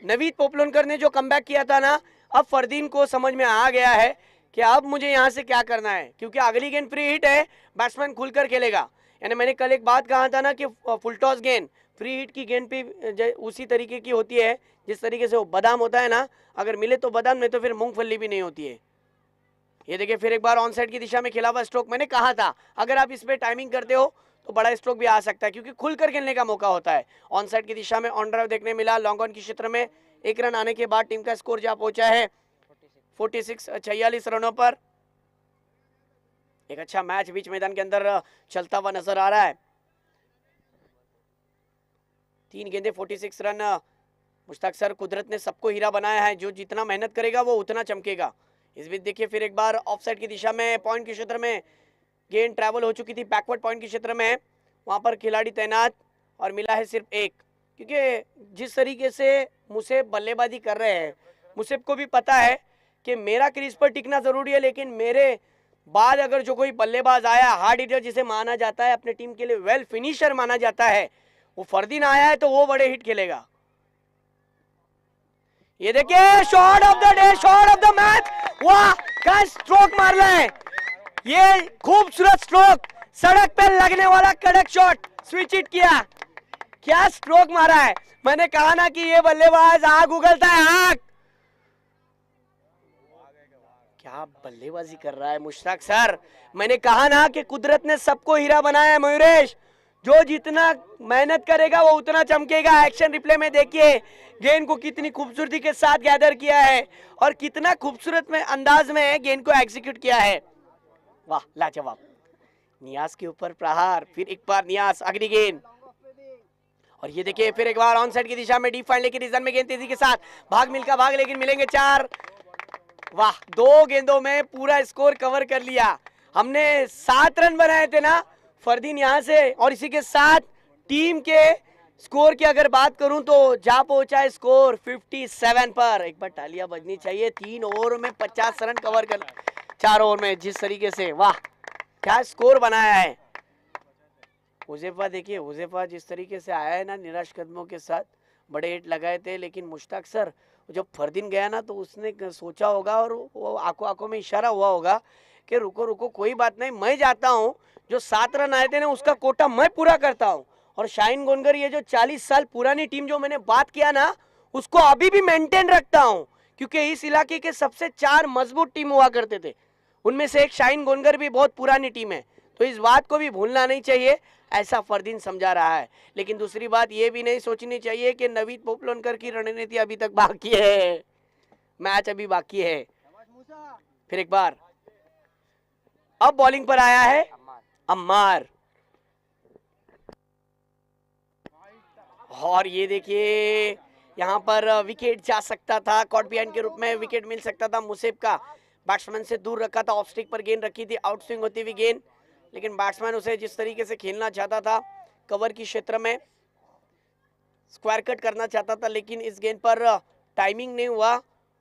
नवीद पोपलनकर ने जो कमबैक किया था ना, अब फरदीन को समझ में आ गया है कि अब मुझे यहाँ से क्या करना है, क्योंकि अगली गेंद फ्री हिट है, बैट्समैन खुलकर खेलेगा। यानी मैंने कल एक बात कहा था ना कि फुल टॉस गेंद फ्री हिट की गेंद पे उसी तरीके की होती है जिस तरीके से वो बादाम होता है ना, अगर मिले तो बादाम, नहीं तो फिर मूंगफली भी नहीं होती है। ये देखिए फिर एक बार ऑन साइड की दिशा में खेला हुआ स्ट्रोक। मैंने कहा था अगर आप इस पे टाइमिंग करते हो तो बड़ा स्ट्रोक भी आ सकता है, क्योंकि खुलकर खेलने का मौका होता है। ऑन साइड की दिशा में ऑन ड्राइव देखने मिला, लॉन्ग ऑन के क्षेत्र में 1 रन आने के बाद टीम का स्कोर जहां पहुंचा है 46 रनों पर। एक अच्छा मैच बीच मैदान के अंदर चलता हुआ नजर आ रहा है। 3 गेंदे 46 रन। मुश्ताक सर, कुदरत ने सबको हीरा बनाया है, जो जितना मेहनत करेगा वो उतना चमकेगा। इस बीच देखिए फिर एक बार ऑफ साइड की दिशा में पॉइंट के क्षेत्र में गेंद ट्रैवल हो चुकी थी, बैकवर्ड पॉइंट के क्षेत्र में, वहां पर खिलाड़ी तैनात और मिला है सिर्फ 1। क्योंकि जिस तरीके से मुसेब बल्लेबाजी कर रहे हैं, मुसेब को भी पता है कि मेरा क्रीज पर टिकना जरूरी है, लेकिन मेरे बाद अगर जो कोई बल्लेबाज आया, हार्ड हिटर जिसे माना जाता है, अपने टीम के लिए वेल फिनिशर माना जाता है, वो फरदीन आया है तो वो बड़े हिट खेलेगा। ये देखिए shot of the day, shot of the match, वाह क्या स्ट्रोक मार रहा है, ये खूबसूरत स्ट्रोक, सड़क पे लगने वाला कड़क शॉट, स्विच हिट किया, क्या स्ट्रोक मारा है। मैंने कहा ना कि ये बल्लेबाज आग उगलता है, आग। क्या बल्लेबाजी कर रहा है मुश्ताक सर। मैंने कहा ना कि कुदरत ने सबको हीरा बनाया है मयूरेश, जो जितना मेहनत करेगा वो उतना चमकेगा। एक्शन रिप्ले में देखिए गेंद को कितनी खूबसूरती के साथ गैदर किया है और कितना खूबसूरत में अंदाज में गेंद को एग्जीक्यूट किया है, वाह लाजवाब। नियाज के ऊपर प्रहार, फिर एक बार नियाज, अगली गेंद, और ये देखिए फिर एक बार ऑन साइड की दिशा में डीप फाइंड लेकिन रिजन में गेंद तेजी के साथ भाग मिल्खा भाग, लेकिन मिलेंगे 4। वाह, 2 गेंदों में पूरा स्कोर कवर कर लिया। हमने 7 रन बनाए थे ना फरदीन यहां से, और इसी के साथ टीम के स्कोर की अगर बात करूं तो जा पहुंचा है स्कोर 57 पर। एक बार तालियां बजनी चाहिए। 3 ओवर में 50 रन कवर कर, 4 ओवर में जिस तरीके से, वाह क्या स्कोर बनाया है। हुज़ैफा देखिए, हुज़ैफा जिस तरीके से आया है ना निराश कदमों के साथ, बड़े हिट लगाए थे, लेकिन मुश्ताक सर जब फरदीन गया ना तो उसने सोचा होगा और वो आंखों आंखों में इशारा हुआ होगा कि रुको रुको कोई बात नहीं, मैं जाता हूँ, जो 7 रन आए थे ना उसका कोटा मैं पूरा करता हूँ। और शाहीन गोनगर ये जो 40 साल पुरानी टीम जो मैंने बात किया ना उसको अभी भी मेंटेन रखता हूँ, क्योंकि इस इलाके के सबसे 4 मजबूत टीम हुआ करते थे, उनमें से एक शाहीन गोनगर भी बहुत पुरानी टीम है, तो इस बात को भी भूलना नहीं चाहिए, ऐसा फरदीन समझा रहा है। लेकिन दूसरी बात ये भी नहीं सोचनी चाहिए कि नवीद पोपलोनकर की रणनीति अभी तक बाकी है, मैच अभी बाकी है। फिर एक बार अब बॉलिंग पर आया है अम्मार, और ये देखिए यहाँ पर विकेट जा सकता था, कॉट बिहाइंड के रूप में विकेट मिल सकता था। मुसेब का बैट्समैन से दूर रखा था, ऑफ स्टिक पर गेंद रखी थी, आउट स्विंग होती हुई गेंद, लेकिन बैट्समैन उसे जिस तरीके से खेलना चाहता था कवर की क्षेत्र में स्क्वायर कट करना चाहता था, लेकिन इस गेंद पर टाइमिंग नहीं हुआ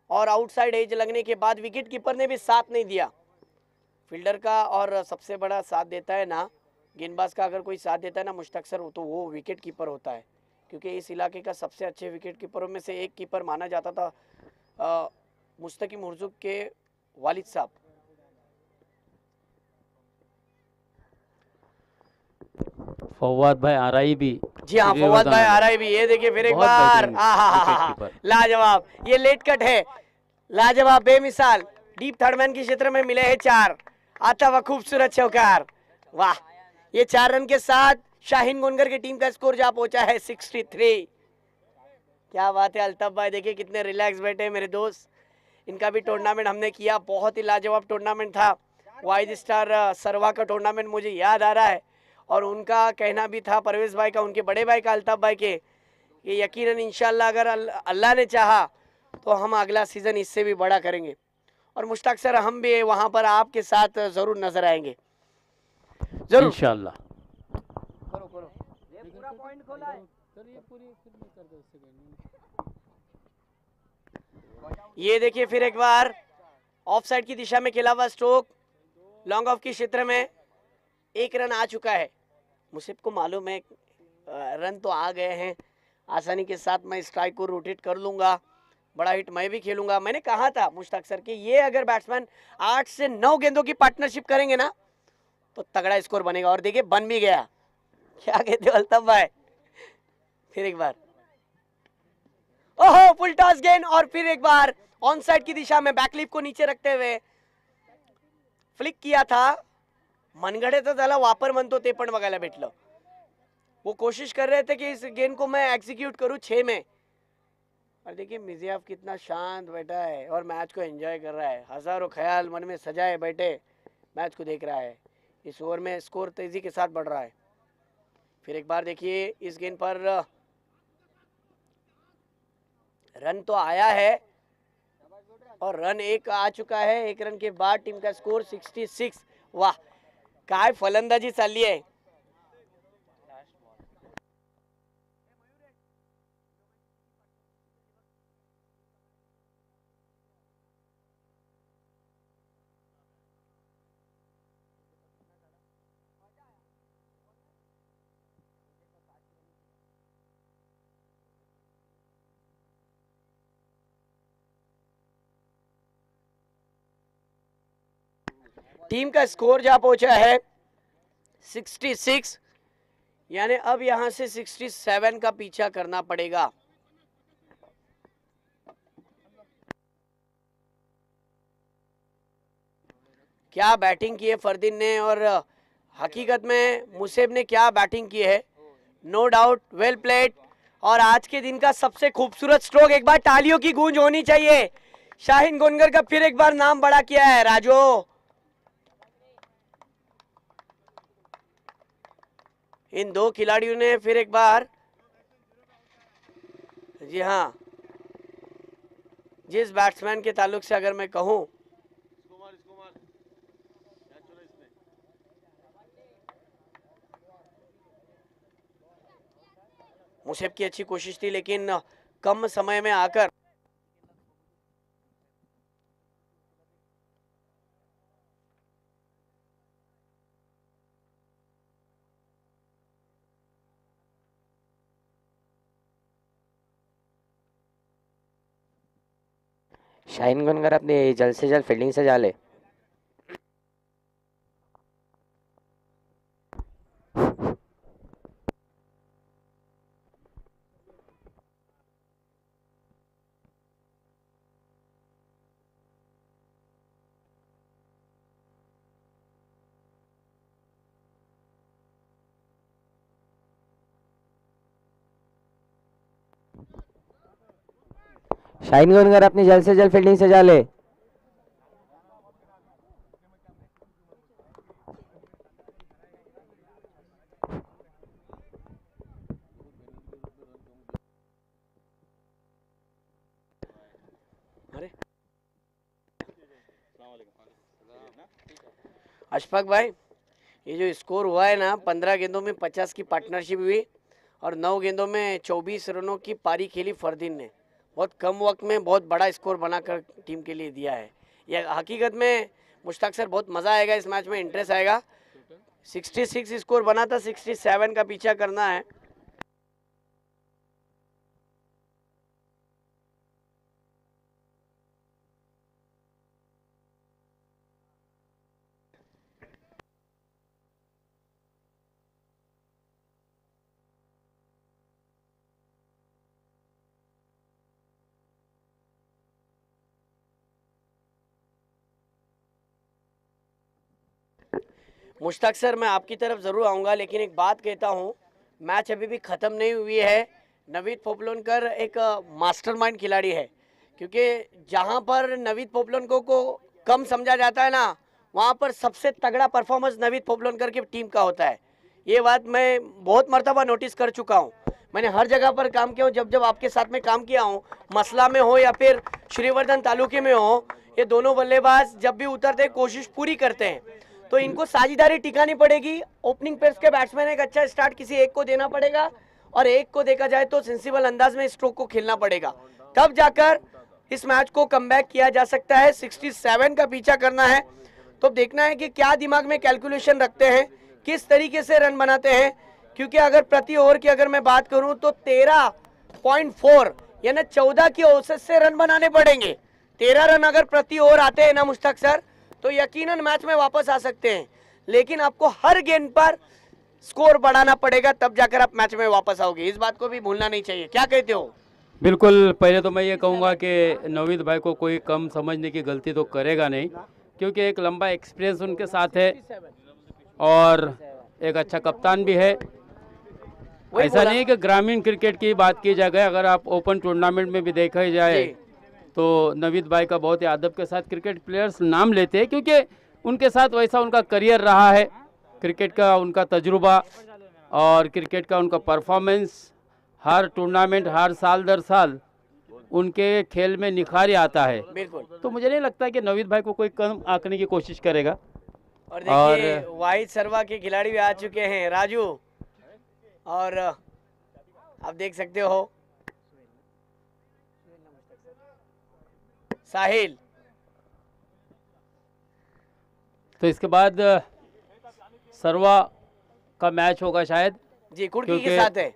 और आउटसाइड एज लगने के बाद विकेट कीपर ने भी साथ नहीं दिया। फील्डर का और सबसे बड़ा साथ देता है ना गेंदबाज का, अगर कोई साथ देता है ना मुश्ताक सर, तो वो विकेट कीपर होता है, क्योंकि इस इलाके का सबसे अच्छे विकेट कीपरों में से एक कीपर माना जाता था मुस्तकीम हुर्जुक के वालिद साहब। फवाद भाई आरआई भी, जी हाँ, फवाद भाई आ रहा है भी। ये देखिए फिर एक बहुत बार, बेहतरीन आहा, विकेट कीपर। लाजवाब, ये लेट कट है, लाजवाब बेमिसाल, डीप थर्डमैन के क्षेत्र में मिले हैं 4, आता हुआ खूबसूरत चौकार, वाह। ये 4 रन के साथ शाहीन गोनगर की टीम का स्कोर जा पहुंचा है 63। क्या बात है अल्ताफ भाई, देखिए कितने रिलैक्स बैठे मेरे दोस्त। इनका भी टूर्नामेंट हमने किया, बहुत ही लाजवाब टूर्नामेंट था, वाइड स्टार सरवा का टूर्नामेंट मुझे याद आ रहा है। और उनका कहना भी था, परवेज भाई का, उनके बड़े भाई का, अल्ताफ भाई के, कि यकीनन इंशाल्लाह अगर अल्लाह ने चाहा तो हम अगला सीज़न इससे भी बड़ा करेंगे। और मुश्ताक सर हम भी वहाँ पर आपके साथ ज़रूर नजर आएंगे, जरूर। इंशाल्लाह। करो करो, ये पूरा पॉइंट खोला है। ये देखिए फिर एक बार ऑफ साइड की दिशा में खेला हुआ स्ट्रोक, लॉन्ग ऑफ की क्षेत्र में 1 रन आ चुका है। मुझे को मालूम है रन तो आ गए हैं, आसानी के साथ मैं स्ट्राइक को रोटेट कर लूंगा, बड़ा हिट मैं भी खेलूंगा। मैंने कहा था मुश्ताक सर कि ये अगर बैट्समैन 8 से 9 गेंदों की पार्टनरशिप करेंगे ना तो तगड़ा स्कोर बनेगा, और देखिए बन भी गया। क्या कहते हो अल्ताफ भाई? फिर एक बार, ओहो फुल टॉस गेंद, और फिर एक बार ऑन साइड की दिशा में बैकलिप को नीचे रखते हुए फ्लिक किया था। मनगडे तर त्याला वापर म्हणतो ते पण बघायला भेटलं। वो कोशिश कर रहे थे कि इस गेंद को मैं एग्जीक्यूट करूं 6 में, और देखिए मिजियाफ कितना शांत बैठा है और मैच को एंजॉय कर रहा है, हजारों ख्याल मन में सजाए बैठे मैच को देख रहा है। इस ओवर में स्कोर तेजी के साथ बढ़ रहा है। फिर एक बार देखिए इस गेंद पर रन तो आया है और रन 1 आ चुका है। 1 रन के बाद टीम का स्कोर 66। वाह काय फलंदाजी चालली आहे। टीम का स्कोर जा पहुंचा है 66, यानी अब यहां से 67 का पीछा करना पड़ेगा। क्या बैटिंग की है फरदीन ने, और हकीकत में मुसेब ने क्या बैटिंग की है, नो डाउट वेल प्लेड। और आज के दिन का सबसे खूबसूरत स्ट्रोक, एक बार तालियों की गूंज होनी चाहिए। शाहीन गोनगर का फिर एक बार नाम बड़ा किया है राजो। इन 2 खिलाड़ियों ने फिर एक बार, जी हाँ, जिस बैट्समैन के ताल्लुक से अगर मैं कहूं, मुसेब की अच्छी कोशिश थी लेकिन कम समय में आकर शाहीन गुनगर अपनी जल्द से जल्द फील्डिंग सजा ले। शाहीन गुनगर अपनी जल्द से जल्द फील्डिंग सजा ले। अरे अशफाक भाई, ये जो स्कोर हुआ है ना, 15 गेंदों में 50 की पार्टनरशिप हुई और 9 गेंदों में 24 रनों की पारी खेली फरदीन ने। बहुत कम वक्त में बहुत बड़ा स्कोर बनाकर टीम के लिए दिया है। यह हकीकत में मुश्ताक सर बहुत मज़ा आएगा इस मैच में, इंटरेस्ट आएगा। 66 स्कोर बना था, 67 का पीछा करना है। मुश्ताक सर, मैं आपकी तरफ ज़रूर आऊँगा लेकिन एक बात कहता हूँ, मैच अभी भी ख़त्म नहीं हुई है। नवीद पोपलोनकर एक मास्टरमाइंड खिलाड़ी है, क्योंकि जहाँ पर नवीद पोपलोनकर को कम समझा जाता है ना, वहाँ पर सबसे तगड़ा परफॉर्मेंस नवीद पोपलोनकर की टीम का होता है। ये बात मैं बहुत मर्तबा नोटिस कर चुका हूँ। मैंने हर जगह पर काम किया हूँ, जब जब आपके साथ में काम किया हूँ, मसला में हो या फिर श्रीवर्धन तालुके में हो, ये दोनों बल्लेबाज जब भी उतरते कोशिश पूरी करते हैं। तो इनको साझेदारी टिकानी पड़ेगी। ओपनिंग पेस के बैट्समैन एक अच्छा स्टार्ट किसी एक को देना पड़ेगा और एक को देखा जाए तो सेंसिबल अंदाज में स्ट्रोक को खेलना पड़ेगा, तब जाकर इस मैच को कमबैक किया जा सकता है। 67 का पीछा करना है, तो देखना है कि क्या दिमाग में कैलकुलेशन रखते हैं, किस तरीके से रन बनाते हैं। क्योंकि अगर प्रति ओवर की अगर मैं बात करूं तो 13.4 यानी 14 की औसत से रन बनाने पड़ेंगे। 13 रन अगर प्रति ओवर आते हैं ना मुश्ताक सर, तो यकीनन मैच में वापस आ सकते हैं। लेकिन आपको हर गेंद पर स्कोर बढ़ाना पड़ेगा, तब जाकर आप मैच में वापस आओगे। इस बात को भी भूलना नहीं चाहिए। क्या कहते हो? बिल्कुल, पहले तो मैं ये कहूँगा कि नवीद भाई को कोई कम समझने की गलती तो करेगा नहीं, क्योंकि एक लंबा एक्सपीरियंस उनके साथ है और एक अच्छा कप्तान भी है। ऐसा नहीं कि ग्रामीण क्रिकेट की बात की जाए, अगर आप ओपन टूर्नामेंट में भी देखा जाए तो नवीद भाई का बहुत ही अदब के साथ क्रिकेट प्लेयर्स नाम लेते हैं, क्योंकि उनके साथ वैसा उनका करियर रहा है, क्रिकेट का उनका तजुर्बा और क्रिकेट का उनका परफॉर्मेंस हर टूर्नामेंट हर साल दर साल उनके खेल में निखार आता है। बिल्कुल। तो मुझे नहीं लगता कि नवीद भाई को कोई कम आंकने की कोशिश करेगा। और देखिए वाहिद सरवा के खिलाड़ी भी आ चुके हैं, राजू, और आप देख सकते हो साहिल। तो इसके बाद सरवा का मैच होगा शायद जी, कुर्की के साथ है।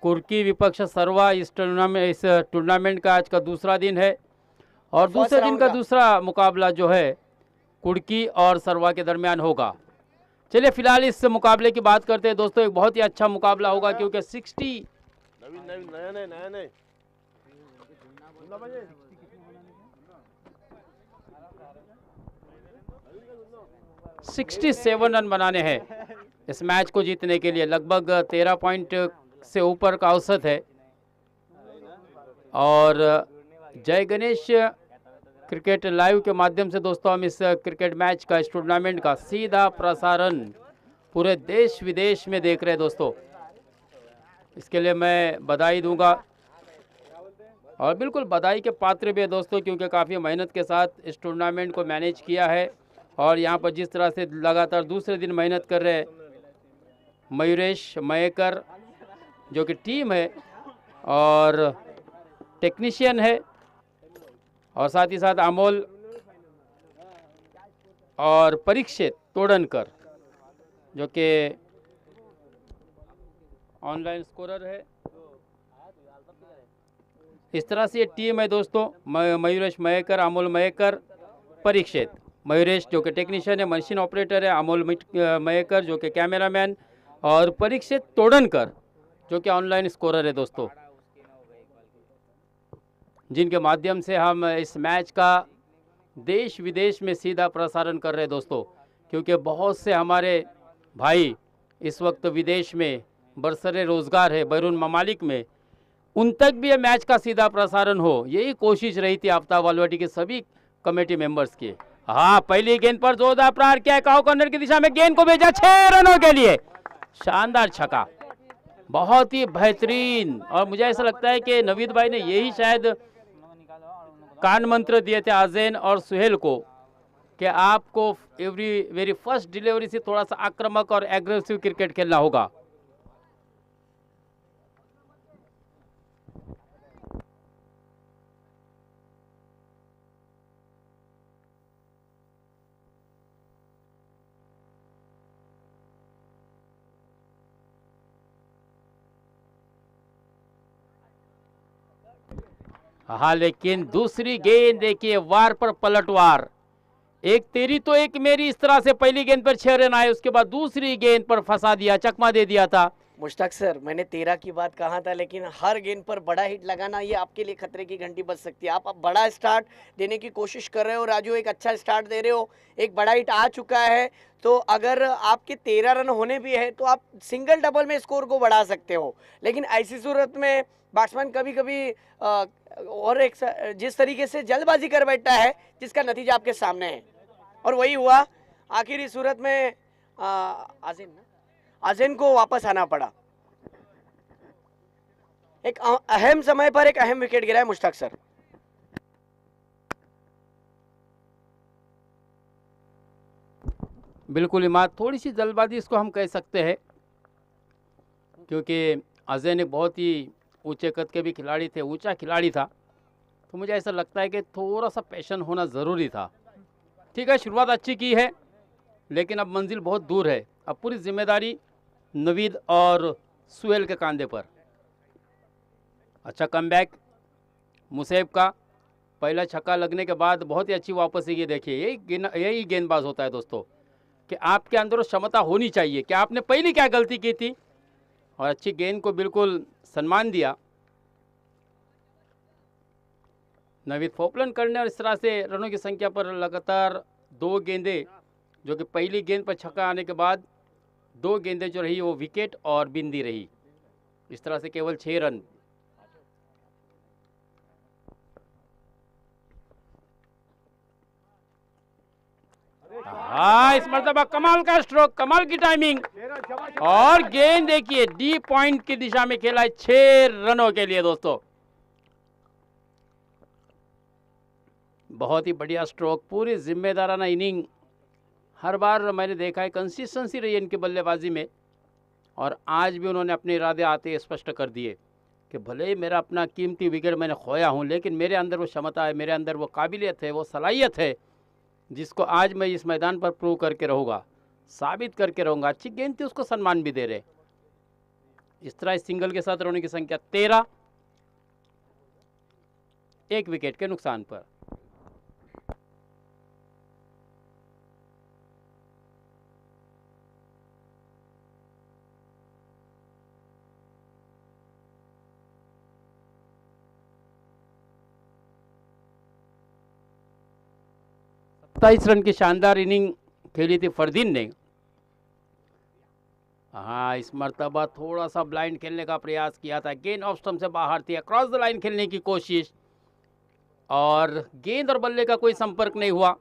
कुर्की विपक्ष सरवा इस टूर्नामेंट का आज का दूसरा दिन है और दूसरे दिन का दूसरा मुकाबला जो है कुर्की और सरवा के दरमियान होगा। चलिए फिलहाल इस मुकाबले की बात करते हैं दोस्तों। एक बहुत ही अच्छा मुकाबला होगा, क्योंकि 67 रन बनाने हैं इस मैच को जीतने के लिए। लगभग 13 पॉइंट से ऊपर का औसत है। और जय गणेश क्रिकेट लाइव के माध्यम से दोस्तों हम इस क्रिकेट मैच का, इस टूर्नामेंट का सीधा प्रसारण पूरे देश विदेश में देख रहे हैं दोस्तों। इसके लिए मैं बधाई दूंगा और बिल्कुल बधाई के पात्र भी है दोस्तों, क्योंकि काफ़ी मेहनत के साथ इस टूर्नामेंट को मैनेज किया है। और यहाँ पर जिस तरह से लगातार दूसरे दिन मेहनत कर रहे मयूरेश मयेकर जो कि टीम है और टेक्नीशियन है, और साथ ही साथ अमोल और परीक्षित तोड़नकर जो कि ऑनलाइन स्कोरर है। इस तरह से ये टीम है दोस्तों, मयूरेश मयेकर, अमोल मयेकर, परीक्षित। मयूरेश जो कि टेक्नीशियन है, मशीन ऑपरेटर है, अमोल मयेकर जो कि कैमरामैन, और परीक्षित तोड़नकर जो कि ऑनलाइन स्कोरर है दोस्तों, जिनके माध्यम से हम इस मैच का देश विदेश में सीधा प्रसारण कर रहे हैं दोस्तों, क्योंकि बहुत से हमारे भाई इस वक्त विदेश में बरसरे रोज़गार है बैरून ममालिक में, उन तक भी ये मैच का सीधा प्रसारण हो, यही कोशिश रही थी आफ्ताब वालवाटी के सभी कमेटी मेंबर्स की। हाँ, पहली गेंद पर जोरदार प्रहार किया, काउ कॉर्नर की दिशा में गेंद को भेजा 6 रनों के लिए, शानदार छक्का, बहुत ही बेहतरीन। और मुझे ऐसा लगता है कि नवीद भाई ने यही शायद कान मंत्र दिए थे आज़ेन और सुहेल को कि आपको वेरी फर्स्ट डिलीवरी से थोड़ा सा आक्रामक और एग्रेसिव क्रिकेट खेलना होगा। हाँ, लेकिन दूसरी गेंद देखिए, वार पर पलटवार, एक तेरी तो एक मेरी, इस तरह से पहली गेंद पर 6 रन आए, उसके बाद दूसरी गेंद पर फंसा दिया, चकमा दे दिया था। मुश्ताक सर, मैंने 13 की बात कहा था, लेकिन हर गेंद पर बड़ा हिट लगाना ये आपके लिए खतरे की घंटी बज सकती है। आप अब बड़ा स्टार्ट देने की कोशिश कर रहे हो राजू, एक अच्छा स्टार्ट दे रहे हो, एक बड़ा हिट आ चुका है, तो अगर आपके 13 रन होने भी है तो आप सिंगल डबल में स्कोर को बढ़ा सकते हो। लेकिन ऐसी सूरत में बैट्समैन कभी कभी और एक जिस तरीके से जल्दबाजी कर बैठता है, जिसका नतीजा आपके सामने है, और वही हुआ। आखिरी सूरत में आज़ेन को वापस आना पड़ा। एक अहम समय पर एक अहम विकेट गिरा है मुश्ताक सर। बिल्कुल इमाद, थोड़ी सी जल्दबाजी इसको हम कह सकते हैं, क्योंकि आज़ेन एक बहुत ही ऊंचे कद के भी खिलाड़ी थे, ऊंचा खिलाड़ी था, तो मुझे ऐसा लगता है कि थोड़ा सा पैशन होना ज़रूरी था। ठीक है, शुरुआत अच्छी की है, लेकिन अब मंजिल बहुत दूर है। अब पूरी जिम्मेदारी नवीद और सुहेल के कंधे पर। अच्छा कमबैक मुसैब का, पहला छक्का लगने के बाद बहुत ही अच्छी वापसी की। देखिए, यही गेंदबाज होता है दोस्तों, कि आपके अंदर क्षमता होनी चाहिए कि आपने पहली क्या गलती की थी, और अच्छी गेंद को बिल्कुल सम्मान दिया नवीद फोपलन करने, और इस तरह से रनों की संख्या पर लगातार 2 गेंदें, जो कि पहली गेंद पर छक्का आने के बाद 2 गेंदें जो रही वो विकेट और बिंदी रही, इस तरह से केवल 6 रन। हाँ, इस मर्तबा कमाल का स्ट्रोक, कमाल की टाइमिंग, और गेंद देखिए डी पॉइंट की दिशा में खेला है 6 रनों के लिए दोस्तों। बहुत ही बढ़िया स्ट्रोक, पूरी जिम्मेदाराना इनिंग। हर बार मैंने देखा है कंसिस्टेंसी रही है इनकी बल्लेबाजी में, और आज भी उन्होंने अपने इरादे आते स्पष्ट कर दिए कि भले ही मेरा अपना कीमती विकेट मैंने खोया हूं, लेकिन मेरे अंदर वो क्षमता है, मेरे अंदर वो काबिलियत है, वो सलाहियत है, जिसको आज मैं इस मैदान पर प्रूव करके रहूँगा, साबित करके रहूँगा। अच्छी गेंद थी, उसको सम्मान भी दे रहे। इस तरह इस सिंगल के साथ रनों की संख्या 13, 1 विकेट के नुकसान पर। सत्ताईस रन की शानदार इनिंग खेली थी फरदीन ने। हाँ, इस मर्तबा थोड़ा सा ब्लाइंड खेलने का प्रयास किया था, गेंद ऑफ स्टंप से बाहर थी, क्रॉस द लाइन खेलने की कोशिश, और गेंद और बल्ले का कोई संपर्क नहीं हुआ।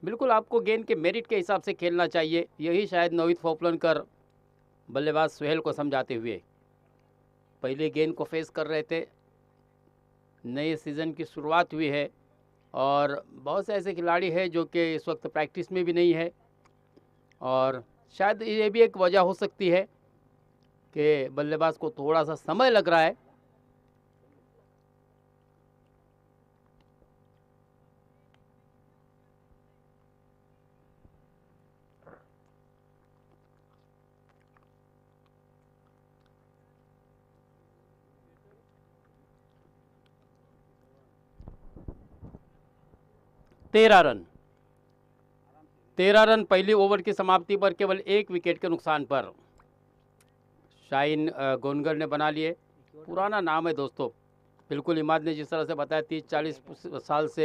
बिल्कुल आपको गेंद के मेरिट के हिसाब से खेलना चाहिए, यही शायद नवीद फोपलनकर बल्लेबाज सुहेल को समझाते हुए पहले गेंद को फेस कर रहे थे। नए सीज़न की शुरुआत हुई है, और बहुत से ऐसे खिलाड़ी हैं जो कि इस वक्त प्रैक्टिस में भी नहीं है, और शायद ये भी एक वजह हो सकती है कि बल्लेबाज को थोड़ा सा समय लग रहा है। तेरह रन पहली ओवर की समाप्ति पर केवल 1 विकेट के नुकसान पर शाहीन गोनगर ने बना लिए। पुराना नाम है दोस्तों, बिल्कुल इमाद ने जिस तरह से बताया 30-40 साल से,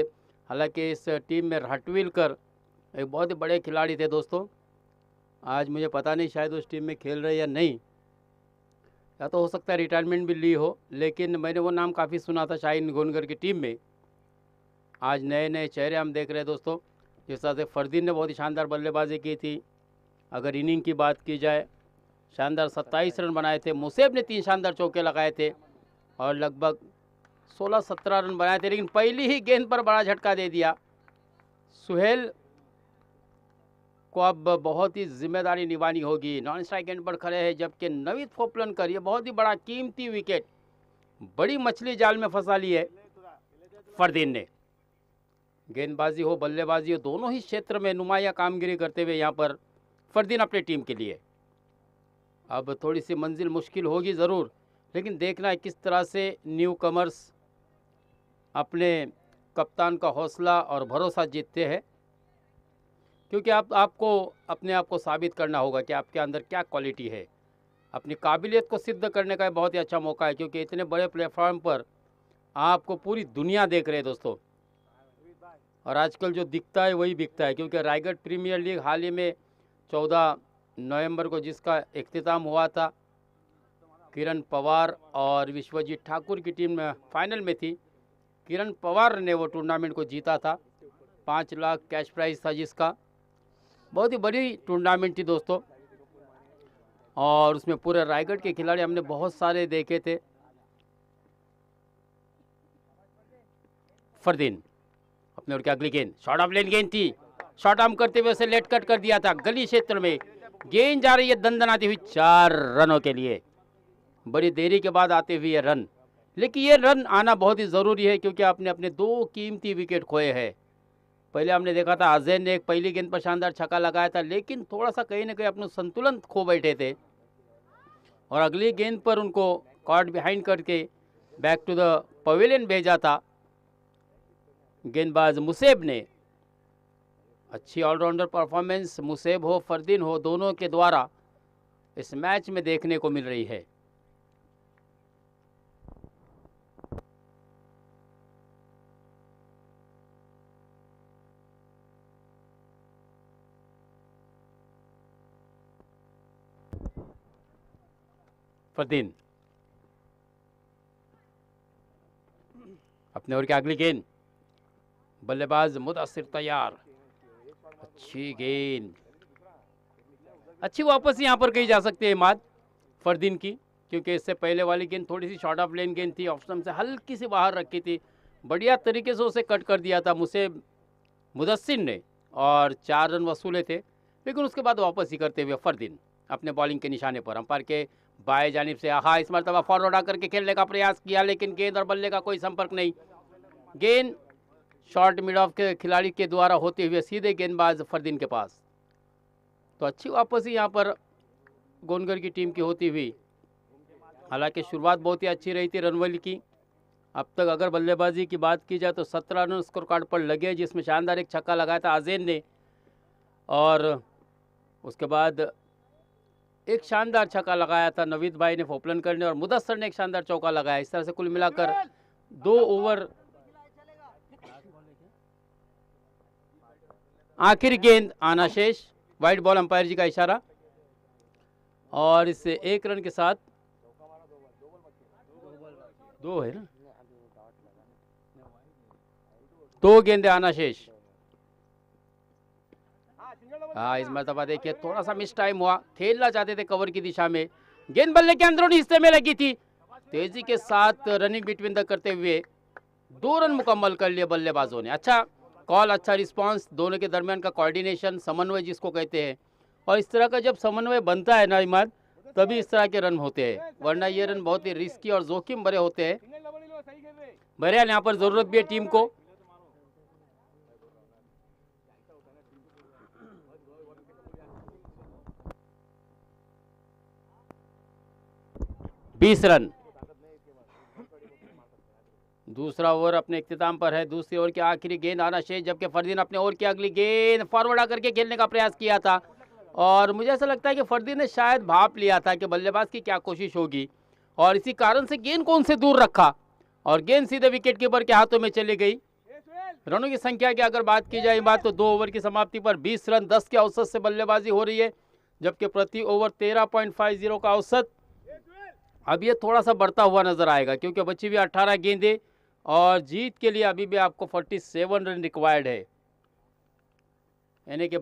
हालांकि इस टीम में हटविलकर एक बहुत ही बड़े खिलाड़ी थे दोस्तों। आज मुझे पता नहीं शायद उस टीम में खेल रहे या नहीं, या तो हो सकता है रिटायरमेंट भी ली हो, लेकिन मैंने वो नाम काफ़ी सुना था शाहीन गोनगर की टीम में। आज नए नए चेहरे हम देख रहे हैं दोस्तों। जिस तरह से फरदीन ने बहुत ही शानदार बल्लेबाजी की थी। अगर इनिंग की बात की जाए, शानदार 27 रन बनाए थे। मुसेब ने 3 शानदार चौके लगाए थे और लगभग 16-17 रन बनाए थे, लेकिन पहली ही गेंद पर बड़ा झटका दे दिया। सुहेल को अब बहुत ही जिम्मेदारी निभानी होगी। नॉन स्ट्राइक एंड पर खड़े हैं, जबकि नवीद फोपलनकर, ये बहुत ही बड़ा कीमती विकेट, बड़ी मछली जाल में फंसा ली है फरदीन ने। गेंदबाजी हो बल्लेबाजी हो, दोनों ही क्षेत्र में नुमाया कामगिरी करते हुए यहाँ पर फरदीन अपनी टीम के लिए। अब थोड़ी सी मंजिल मुश्किल होगी ज़रूर, लेकिन देखना है किस तरह से न्यू कमर्स अपने कप्तान का हौसला और भरोसा जीतते हैं, क्योंकि आपको अपने आप को साबित करना होगा कि आपके अंदर क्या क्वालिटी है। अपनी काबिलियत को सिद्ध करने का बहुत ही अच्छा मौका है, क्योंकि इतने बड़े प्लेटफॉर्म पर आपको पूरी दुनिया देख रहे हैं दोस्तों। और आजकल जो दिखता है वही बिकता है, क्योंकि रायगढ़ प्रीमियर लीग हाल ही में 14 नवंबर को जिसका इख्तिताम हुआ था, किरण पवार और विश्वजीत ठाकुर की टीम फाइनल में थी। किरण पवार ने वो टूर्नामेंट को जीता था। 5 लाख कैश प्राइज था जिसका। बहुत ही बड़ी टूर्नामेंट थी दोस्तों, और उसमें पूरे रायगढ़ के खिलाड़ी हमने बहुत सारे देखे थे। फरदीन अपने और क्या अगली गेंद, शॉर्ट ऑफ लेन गेंद थी, शॉर्ट आर्म करते हुए उसे लेट कट कर दिया था गली क्षेत्र में। गेंद जा रही है दंदनाती हुई 4 रनों के लिए। बड़ी देरी के बाद आते हुए ये रन, लेकिन ये रन आना बहुत ही ज़रूरी है, क्योंकि आपने अपने 2 कीमती विकेट खोए हैं। पहले हमने देखा था अजहर ने एक पहली गेंद पर शानदार छक्का लगाया था, लेकिन थोड़ा सा कहीं ना कहीं अपना संतुलन खो बैठे थे, और अगली गेंद पर उनको कॉर्ड बिहाइंड करके बैक टू द पवेलियन भेजा था गेंदबाज मुसेब ने। अच्छी ऑलराउंडर परफॉर्मेंस मुसेब हो फरदीन हो, दोनों के द्वारा इस मैच में देखने को मिल रही है। फरदीन अपने ओर की अगली गेंद, बल्लेबाज मुदस्सिर तैयार। अच्छी गेंद, अच्छी वापस यहाँ पर कही जा सकती है इमाद फरदीन की, क्योंकि इससे पहले वाली गेंद थोड़ी सी शॉर्ट ऑफ लेन गेंद थी, ऑप्शन से हल्की सी बाहर रखी थी। बढ़िया तरीके से उसे कट कर दिया था मुदस्सिर ने, और 4 रन वसूले थे। लेकिन उसके बाद वापस ही करते हुए फरदीन अपने बॉलिंग के निशाने पर अंपायर के बाएं जानिब से इस मरतबा फॉरवर्ड आकर के खेलने का प्रयास किया, लेकिन गेंद और बल्ले का कोई संपर्क नहीं। गेंद शॉर्ट मिड ऑफ के खिलाड़ी के द्वारा होते हुए सीधे गेंदबाज फरदीन के पास। तो अच्छी वापसी यहाँ पर गोनगर की टीम की होती हुई। हालांकि शुरुआत बहुत ही अच्छी रही थी रनवली की। अब तक अगर बल्लेबाजी की बात की जाए तो 17 रन स्कोर कार्ड पर लगे, जिसमें शानदार एक छक्का लगाया था अजैन ने, और उसके बाद एक शानदार छक्का लगाया था नवीद भाई ने फोपलनकर ने, और मुदस्सर ने एक शानदार चौका लगाया। इस तरह से कुल मिलाकर 2 ओवर। आखिर गेंद आना शेष, वाइड बॉल अंपायर जी का इशारा, और इससे 1 रन के साथ 2 है ना, 2 गेंदें आना शेष। इस मरतबा देखिए थोड़ा सा मिस टाइम हुआ, खेलना चाहते थे कवर की दिशा में, गेंद बल्ले के अंदरूनी हिस्से में लगी थी। तेजी के साथ रनिंग बिटवीन द करते हुए 2 रन मुकम्मल कर लिए बल्लेबाजों ने। अच्छा कॉल, अच्छा रिस्पांस, दोनों के दरमियान का कोऑर्डिनेशन, समन्वय जिसको कहते हैं। और इस तरह का जब समन्वय बनता है ना इमाद, तभी इस तरह के रन होते हैं, वरना ये रन बहुत ही रिस्की और जोखिम भरे होते हैं। बहरहाल यहाँ पर ज़रूरत भी है टीम को। बीस रन। दूसरा ओवर अपने इख्तिताम पर है। दूसरी ओवर की आखिरी गेंद आना शेष, जबकि फरदीन अपने ओवर की अगली गेंद फॉरवर्ड आकर के खेलने का प्रयास किया था और मुझे ऐसा लगता है कि फरदीन ने शायद भाप लिया था कि बल्लेबाज की क्या कोशिश होगी और इसी कारण से गेंद को उनसे दूर रखा और गेंद सीधे विकेट कीपर के हाथों में चली गई। रनों की संख्या की अगर बात की जाए बात तो 2 ओवर की समाप्ति पर 20 रन 10 के औसत से बल्लेबाजी हो रही है, जबकि प्रति ओवर 13.50 का औसत। अब ये थोड़ा सा बढ़ता हुआ नजर आएगा क्योंकि बची हुई 18 गेंदें और जीत के लिए अभी भी आपको 47 रन रिक्वायर्ड है, यानी कि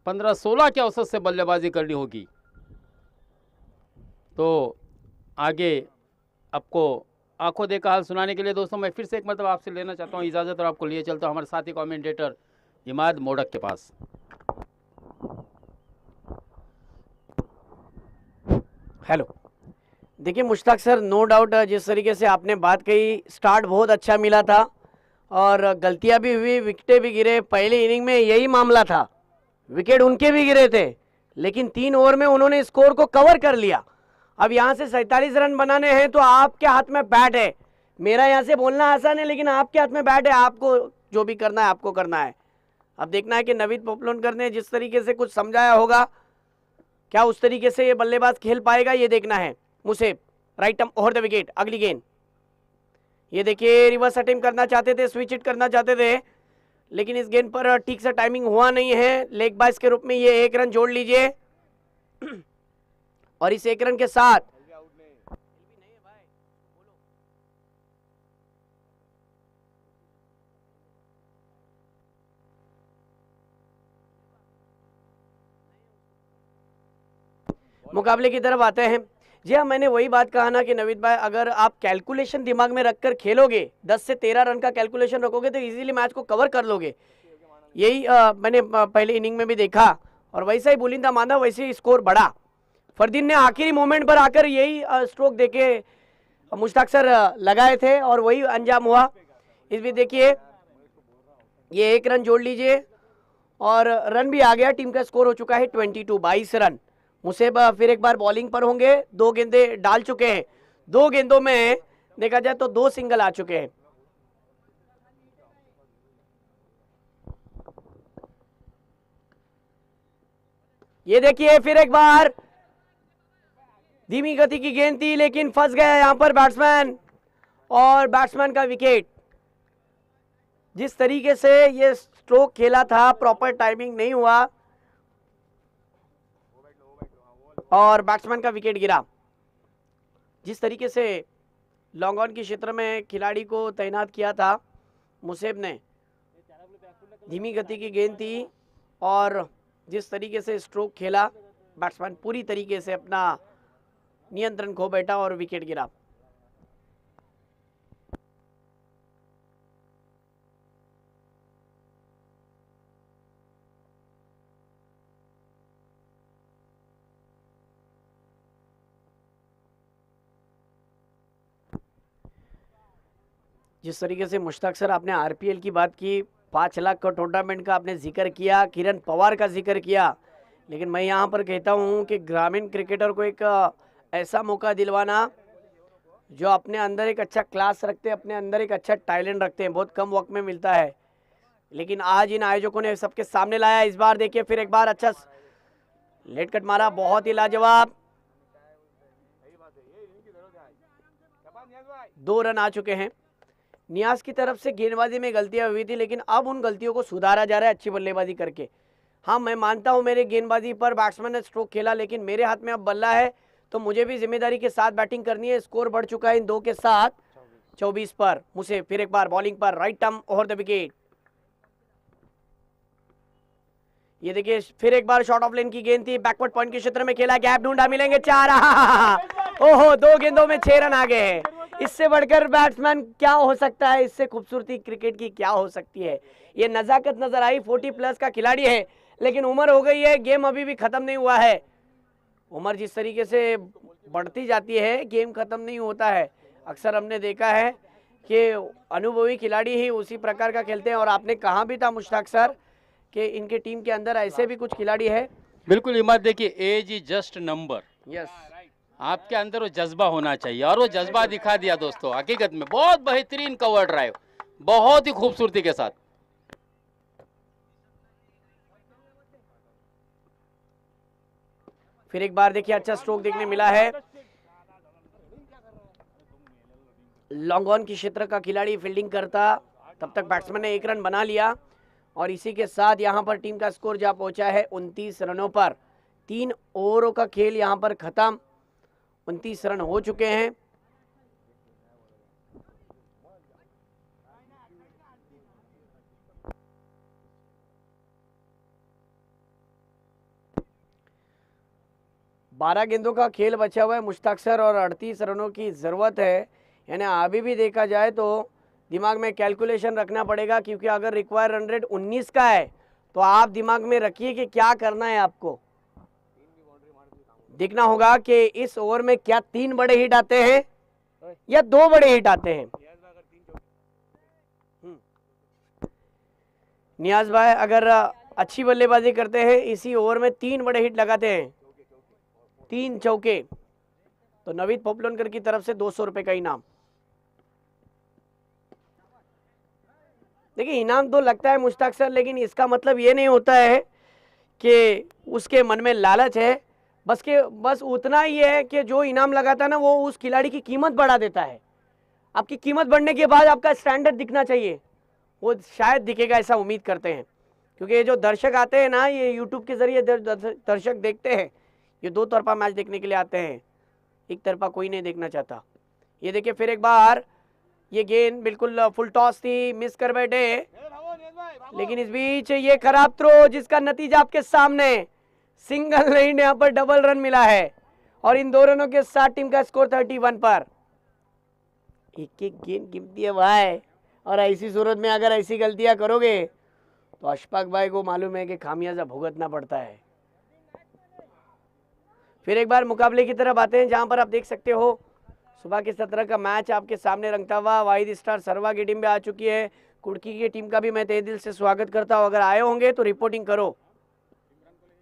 15-16 के औसत से बल्लेबाजी करनी होगी। तो आगे आपको आंखों देखा हाल सुनाने के लिए दोस्तों मैं फिर से एक मतलब आपसे लेना चाहता हूं इजाज़त और आपको लिए चलता हूं हमारे साथी कमेंटेटर इमाद मोडक के पास। हेलो, देखिए मुश्ताक सर, नो डाउट जिस तरीके से आपने बात कही, स्टार्ट बहुत अच्छा मिला था और गलतियां भी हुई, विकेटें भी गिरे। पहले इनिंग में यही मामला था, विकेट उनके भी गिरे थे, लेकिन 3 ओवर में उन्होंने स्कोर को कवर कर लिया। अब यहाँ से 47 रन बनाने हैं तो आपके हाथ में बैट है। मेरा यहाँ से बोलना आसान है, लेकिन आपके हाथ में बैट है, आपको जो भी करना है आपको करना है। अब देखना है कि नवीद पोपलोनकर ने जिस तरीके से कुछ समझाया होगा, क्या उस तरीके से ये बल्लेबाज खेल पाएगा, ये देखना है। मुसेब right arm over the wicket, अगली गेंद। ये देखिए रिवर्स अटेम्प्ट करना चाहते थे, स्विच इट करना चाहते थे, लेकिन इस गेंद पर ठीक से टाइमिंग हुआ नहीं है। लेग बाइस के रूप में ये 1 रन जोड़ लीजिए और इस 1 रन के साथ मुकाबले की तरफ आते हैं। जी हाँ, मैंने वही बात कहा ना कि नवीद भाई, अगर आप कैलकुलेशन दिमाग में रखकर खेलोगे, 10 से 13 रन का कैलकुलेशन रखोगे तो इजीली मैच को कवर कर लोगे। यही मैंने पहले इनिंग में भी देखा और वैसा ही बुलिंदा माना, वैसे ही स्कोर बढ़ा। फरदीन ने आखिरी मोमेंट पर आकर यही स्ट्रोक देके मुश्ताक सर लगाए थे और वही अंजाम हुआ। इस भी देखिए ये 1 रन जोड़ लीजिए और रन भी आ गया। टीम का स्कोर हो चुका है 22 रन। मुसेब फिर एक बार बॉलिंग पर होंगे। 2 गेंदें डाल चुके हैं, 2 गेंदों में देखा जाए तो 2 सिंगल आ चुके हैं। ये देखिए फिर एक बार धीमी गति की गेंद थी, लेकिन फंस गया यहां पर बैट्समैन और बैट्समैन का विकेट। जिस तरीके से ये स्ट्रोक खेला था, प्रॉपर टाइमिंग नहीं हुआ और बैट्समैन का विकेट गिरा। जिस तरीके से लॉन्ग ऑन के क्षेत्र में खिलाड़ी को तैनात किया था मुसेब ने, धीमी गति की गेंद थी और जिस तरीके से स्ट्रोक खेला, बैट्समैन पूरी तरीके से अपना नियंत्रण खो बैठा और विकेट गिरा। जिस तरीके से मुश्ताक सर आपने आरपीएल की बात की, 5 लाख का टूर्नामेंट का आपने जिक्र किया, किरण पवार का जिक्र किया, लेकिन मैं यहाँ पर कहता हूँ कि ग्रामीण क्रिकेटर को एक ऐसा मौका दिलवाना जो अपने अंदर एक अच्छा क्लास रखते हैं, अपने अंदर एक अच्छा टैलेंट रखते हैं, बहुत कम वक्त में मिलता है। लेकिन आज इन आयोजकों ने सबके सामने लाया। इस बार देखिए फिर एक बार अच्छा लेट कट मारा, बहुत ही लाजवाब। 2 रन आ चुके हैं। नियाज की तरफ से गेंदबाजी में गलतियां हुई थी, लेकिन अब उन गलतियों को सुधारा जा रहा है अच्छी बल्लेबाजी करके। हाँ, मैं मानता हूं मेरे गेंदबाजी पर बैट्समैन ने स्ट्रोक खेला, लेकिन मेरे हाथ में अब बल्ला है तो मुझे भी जिम्मेदारी के साथ बैटिंग करनी है। स्कोर बढ़ चुका है इन 2 के साथ 24 पर। मुझे फिर एक बार बॉलिंग पर right arm over the wicket. ये देखिए फिर एक बार शॉर्ट ऑफ लेन की गेंद थी, बैकवर्ड पॉइंट के क्षेत्र में खेला, गैप ढूंढा, मिलेंगे 4। ओहो, 2 गेंदों में 6 रन आ गए हैं। इससे बढ़कर बैट्समैन क्या हो सकता है, इससे खूबसूरती क्रिकेट की क्या हो सकती है। ये नजाकत नजर आई। 40 प्लस का खिलाड़ी है, लेकिन उम्र हो गई है, गेम अभी भी खत्म नहीं हुआ है। उम्र जिस तरीके से बढ़ती जाती है, गेम खत्म नहीं होता है। अक्सर हमने देखा है कि अनुभवी खिलाड़ी ही उसी प्रकार का खेलते हैं। और आपने कहा भी था मुश्ताक सर कि इनके टीम के अंदर ऐसे भी कुछ खिलाड़ी है। बिल्कुल इमाद, देखिए age is just number. Yes, आपके अंदर वो जज्बा होना चाहिए और वो जज्बा दिखा दिया दोस्तों। हकीकत में बहुत बेहतरीन कवर ड्राइव, बहुत ही खूबसूरती के साथ। फिर एक बार देखिए अच्छा स्ट्रोक देखने मिला है। लॉन्ग ऑन की क्षेत्र का खिलाड़ी फील्डिंग करता, तब तक बैट्समैन ने 1 रन बना लिया और इसी के साथ यहां पर टीम का स्कोर जा पहुंचा है 29 रनों पर। 3 ओवरों का खेल यहां पर खत्म, 29 रन हो चुके हैं। बारह गेंदों का खेल बचा हुआ है मुश्ताक सर और 38 रनों की ज़रूरत है। यानी अभी भी देखा जाए तो दिमाग में कैलकुलेशन रखना पड़ेगा, क्योंकि अगर रिक्वायर रन रेट 19 का है तो आप दिमाग में रखिए कि क्या करना है आपको। देखना होगा कि इस ओवर में क्या 3 बड़े हिट आते हैं या 2 बड़े हिट आते हैं। नियाज भाई अगर अच्छी बल्लेबाजी करते हैं, इसी ओवर में 3 बड़े हिट लगाते हैं, 3 चौके, तो नवीद पोपलनकर की तरफ से 200 रुपए का इनाम। देखिए इनाम तो लगता है मुश्ताक सर, लेकिन इसका मतलब ये नहीं होता है कि उसके मन में लालच है। बस उतना ही है कि जो इनाम लगाता है ना, वो उस खिलाड़ी की कीमत बढ़ा देता है। आपकी कीमत बढ़ने के बाद आपका स्टैंडर्ड दिखना चाहिए, वो शायद दिखेगा, ऐसा उम्मीद करते हैं। क्योंकि ये जो दर्शक आते हैं ना, ये यूट्यूब के जरिए दर्शक देखते हैं, ये 2 तरफा मैच देखने के लिए आते हैं, एक तरफा कोई नहीं देखना चाहता। ये देखिए फिर एक बार ये गेंद बिल्कुल फुल टॉस थी, मिस कर बैठे, लेकिन इस बीच ये खराब थ्रो जिसका नतीजा आपके सामने, सिंगल नहीं, यहाँ पर डबल रन मिला है और इन 2 रनों के साथ टीम का स्कोर 31 पर। एक एक गेंद कीमती है भाई, और ऐसी सूरत में अगर ऐसी गलतियां करोगे तो अशफाक भाई को मालूम है कि खामियाजा भुगतना पड़ता है। फिर एक बार मुकाबले की तरफ आते हैं, जहां पर आप देख सकते हो सुबह के 17 का मैच आपके सामने रंगता हुआ। वाहिद स्टार सरवा की टीम भी आ चुकी है, कुड़की की टीम का भी मैं तहे दिल से स्वागत करता हूं। अगर आए होंगे तो रिपोर्टिंग करो।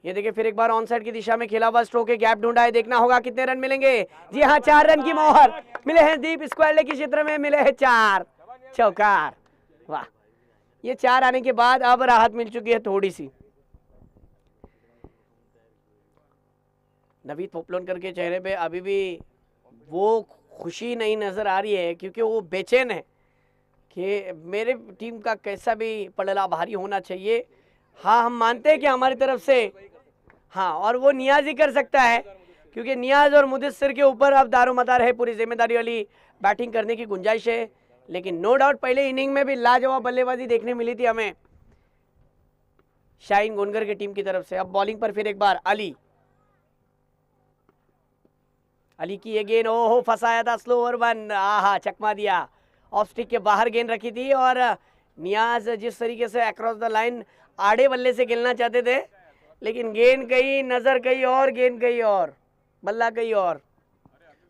ये देखिए फिर एक बार ऑन साइड की दिशा में खेला हुआ स्ट्रोक है, गैप ढूंढा है, देखना होगा कितने रन मिलेंगे। जी हाँ, 4 रन की मोहर मिले हैं दीप स्क्वायर लेग के क्षेत्र में, मिले हैं 4 चौकार। वाह, ये 4 आने के बाद अब राहत मिल चुकी है थोड़ी सी। नवीद पोपलनकर के चेहरे पे अभी भी वो खुशी नहीं नजर आ रही है, क्योंकि वो बेचैन है कि मेरे टीम का कैसा भी पलड़ा भारी होना चाहिए। हाँ, हम मानते हैं कि हमारी तरफ से, हाँ, और वो नियाज ही कर सकता है, क्योंकि नियाज और मुदस्सिर के ऊपर अब दारोमदार है, पूरी जिम्मेदारी वाली बैटिंग करने की गुंजाइश है। लेकिन नो डाउट पहले इनिंग में भी लाजवाब बल्लेबाजी देखने मिली थी हमें शाहीन गुनगर की टीम की तरफ से। अब बॉलिंग पर फिर एक बार अली की ये गेंद, ओहो फंसाया था, स्लो ओवर 1, आहा चकमा दिया, ऑफ स्टिक के बाहर गेंद रखी थी। और नियाज जिस तरीके से अक्रॉस द लाइन आड़े बल्ले से खेलना चाहते थे, लेकिन गेंद कहीं, नजर कहीं और, गेंद कहीं और, बल्ला कहीं और,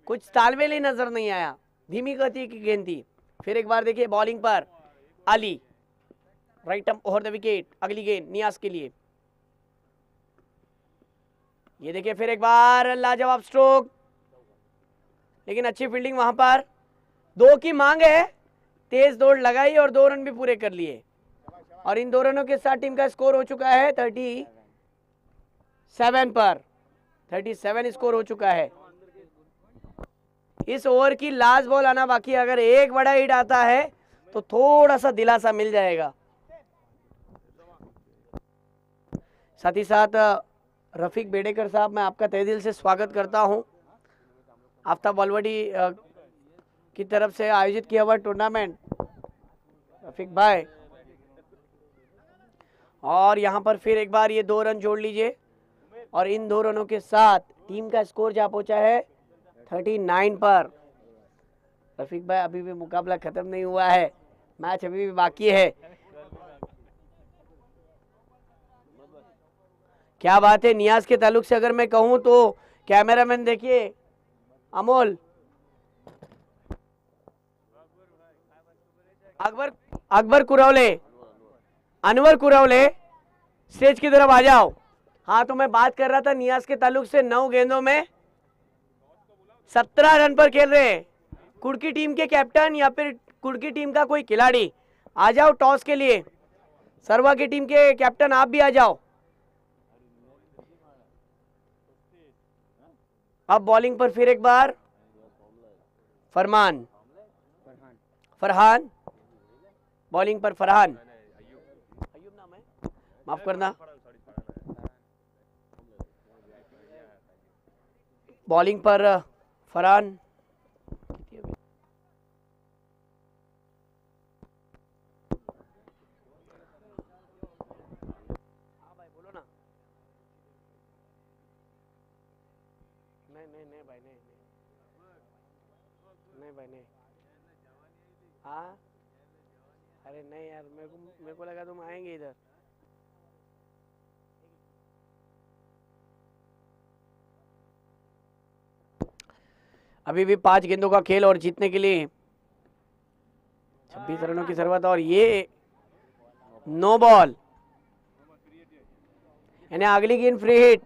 कुछ तालमेल ही नजर नहीं आया, धीमी गति की गेंद थी। फिर एक बार देखिए बॉलिंग पर Ali, right up over the wicket, अगली गेंद नियाज के लिए। ये देखिए फिर एक बार लाजवाब स्ट्रोक, लेकिन अच्छी फील्डिंग वहां पर, 2 की मांग है, तेज दौड़ लगाई और 2 रन भी पूरे कर लिए। और इन 2 रनों के साथ टीम का स्कोर हो चुका है 37 पर, 37 स्कोर हो चुका है। इस ओवर की लास्ट बॉल आना बाकी, अगर एक बड़ा हिट आता है तो थोड़ा सा दिलासा मिल जाएगा। साथ ही साथ रफीक बेडेकर साहब, मैं आपका तहे दिल से स्वागत करता हूं। आफ्ताब बालवडी की तरफ से आयोजित किया हुआ टूर्नामेंट, रफीक भाई। और यहां पर फिर एक बार ये 2 रन जोड़ लीजिए, और इन 2 रनों के साथ टीम का स्कोर जा पहुंचा है 39 पर। रफीक भाई अभी भी मुकाबला खत्म नहीं हुआ है, मैच अभी भी बाकी है। क्या बात है। नियाज के ताल्लुक से अगर मैं कहूं तो कैमरामैन देखिए अमोल, अकबर कुरवले, अनवर कुरवले स्टेज की तरफ आ जाओ। हाँ, तो मैं बात कर रहा था नियाज के ताल्लुक से 9 गेंदों में 17 रन पर खेल रहे हैं। कुर्की टीम के कैप्टन या फिर कुर्की टीम का कोई खिलाड़ी आ जाओ टॉस के लिए। सरवा की टीम के कैप्टन आप भी आ जाओ। अब बॉलिंग पर फिर एक बार फरहान, बॉलिंग पर फरहान, अयूब नाम है, माफ करना। बॉलिंग पर फरहान, नहीं भाई, नहीं भाई, नहीं। हाँ, अरे नहीं यार, मेरे को लगा तुम आएंगे इधर। अभी भी 5 गेंदों का खेल और जीतने के लिए 26 रनों की जरूरत, और ये नो बॉल, यानी अगली गेंद फ्री हिट।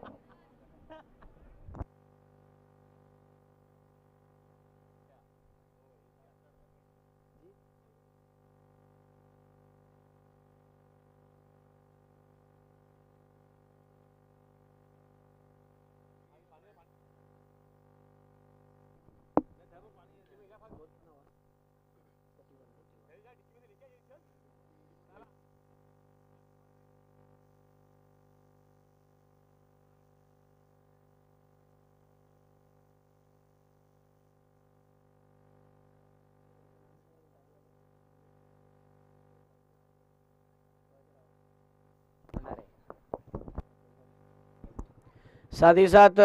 साथ ही साथ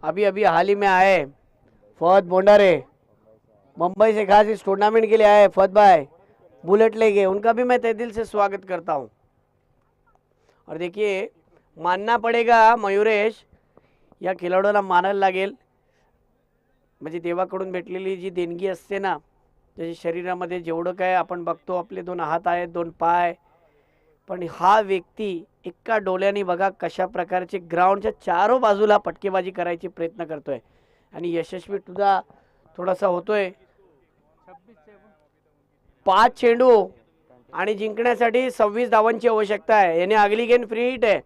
अभी अभी हाल ही में आए फहद बोंडारे, मुंबई से खास इस टूर्नामेंट के लिए आए फहद भाई, बुलेट ले गए, उनका भी मैं तहे दिल से स्वागत करता हूं। और देखिए, मानना पडेगा मयुरेश, या खिलाडूला मानायला लागेल, म्हणजे देवाकडून भेटलेली जी देणगी असते ना, जशी शरीरामध्ये जेवढं काय आपण बघतो, आपले 2 हात आहेत, 2 पाय, पण हा व्यक्ती एका डोल्याने बघा कशा प्रकारचे ग्राउंडच्या चारों बाजूला पटकेबाजी करायची प्रयत्न करतोय, आणि यशस्वी सुद्धा थोडासा होतोय। 5 चेंडू आणि जिंकण्यासाठी 26 धावांची आवश्यकता है, यानी अगली गेंद फ्री हिट है,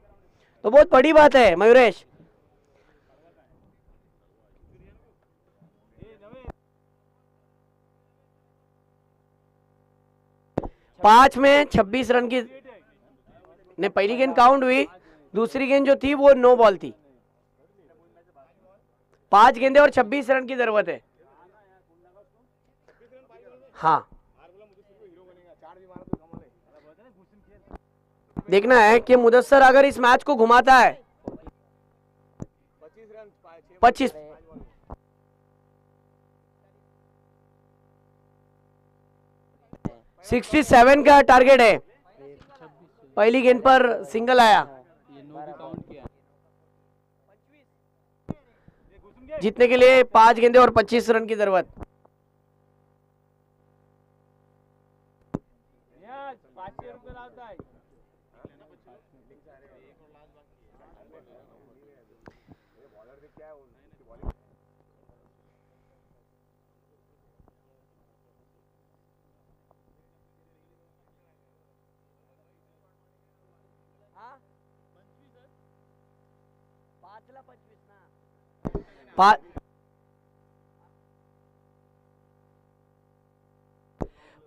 तो बहुत बड़ी बात है मयूरेश। पांच में 26 रन की ने पहली गेंद काउंट हुई, दूसरी गेंद जो थी वो नो बॉल थी। 5 गेंदे और 26 रन की जरूरत है। हाँ, देखना है कि मुदस्सर अगर इस मैच को घुमाता है 25 67 का टारगेट है। पहली गेंद पर सिंगल आया, जीतने के लिए 5 गेंदे और 25 रन की जरूरत।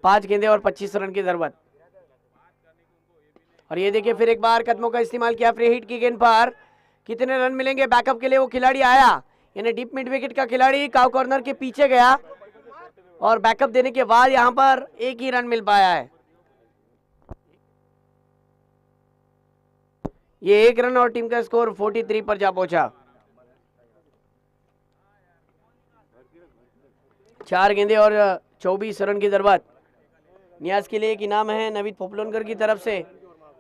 पांच गेंदे और 25 रन की जरूरत। और ये देखिए फिर एक बार कदमों का इस्तेमाल किया फ्री हिट की गेंद पर। कितने रन मिलेंगे बैकअप के लिए? वो खिलाड़ी आया, यानी डीप मिड विकेट का खिलाड़ी काउ कॉर्नर के पीछे गया और बैकअप देने के बाद यहां पर एक ही रन मिल पाया है। ये 1 रन और टीम का स्कोर 43 पर जा पहुंचा। 4 गेंदे और 24 रन की जरूरत। नियाज के लिए एक इनाम है नवीद पोपलोनकर की तरफ से।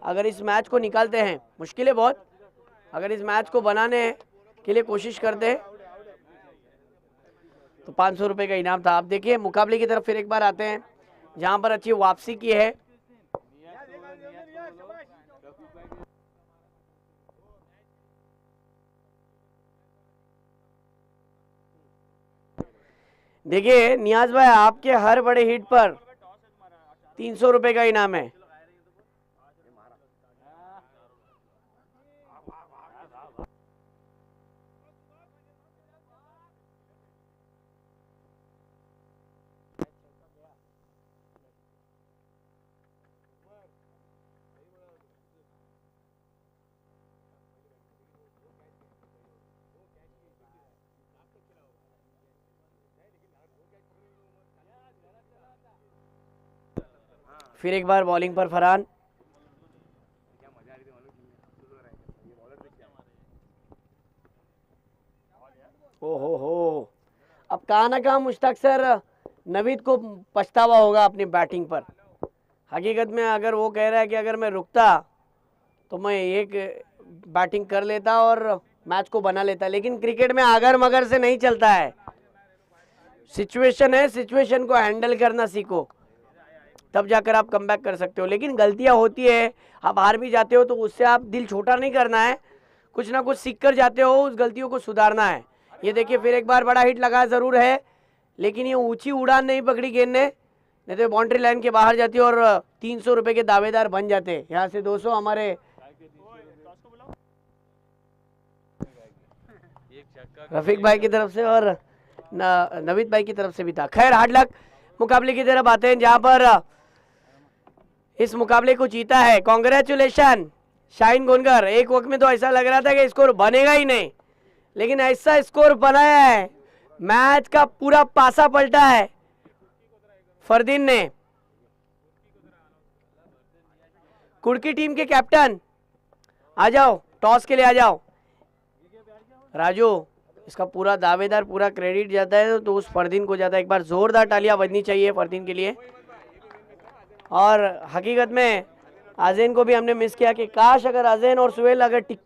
अगर इस मैच को निकालते हैं, मुश्किल है बहुत, अगर इस मैच को बनाने के लिए कोशिश करते तो 500 रुपये का इनाम था। आप देखिए मुकाबले की तरफ फिर एक बार आते हैं जहां पर अच्छी वापसी की है। देखिए नियाज भाई, आपके हर बड़े हिट पर 300 रुपये का इनाम है। फिर एक बार बॉलिंग पर फरहान। हो अब कहाँ ना कहाँ मुश्ताक सर नवीद को पछतावा होगा अपनी बैटिंग पर। हकीकत में अगर वो कह रहा है कि अगर मैं रुकता तो मैं एक बैटिंग कर लेता और मैच को बना लेता, लेकिन क्रिकेट में आगर मगर से नहीं चलता है। सिचुएशन है, सिचुएशन को हैंडल करना सीखो, तब जाकर आप कमबैक कर सकते हो। लेकिन गलतियां होती है, आप हार भी जाते हो तो उससे आप दिल छोटा नहीं करना है, कुछ ना कुछ सीख कर जाते हो, उस गलतियों को सुधारना है। ये देखिए फिर एक बार बड़ा हिट लगा जरूर है, लेकिन ये ऊंची उड़ान नहीं पकड़ी गेंद ने, नहीं तो बाउंड्री लाइन के बाहर जाती है और 300 रुपये के दावेदार बन जाते। यहाँ से 200 हमारे रफीक भाई की तरफ से और नवीद भाई की तरफ से भी था। खैर हार्ड लक। मुकाबले की तरफ आते हैं जहां पर इस मुकाबले को जीता है। कांग्रेचुलेशन शाहीन गुनगर। एक वक्त में तो ऐसा लग रहा था कि स्कोर बनेगा ही नहीं, लेकिन ऐसा स्कोर बनाया है, मैच का पूरा पासा पलटा है फरदीन ने। कुर्की टीम के कैप्टन आ जाओ, टॉस के लिए आ जाओ। राजू, इसका पूरा दावेदार पूरा क्रेडिट जाता है तो उस फरदीन को जाता है। एक बार जोरदार तालियां बजनी चाहिए फरदीन के लिए। और हकीकत में आज़ेन को भी हमने मिस किया कि काश अगर आज़ेन और सुहेल अगर टिक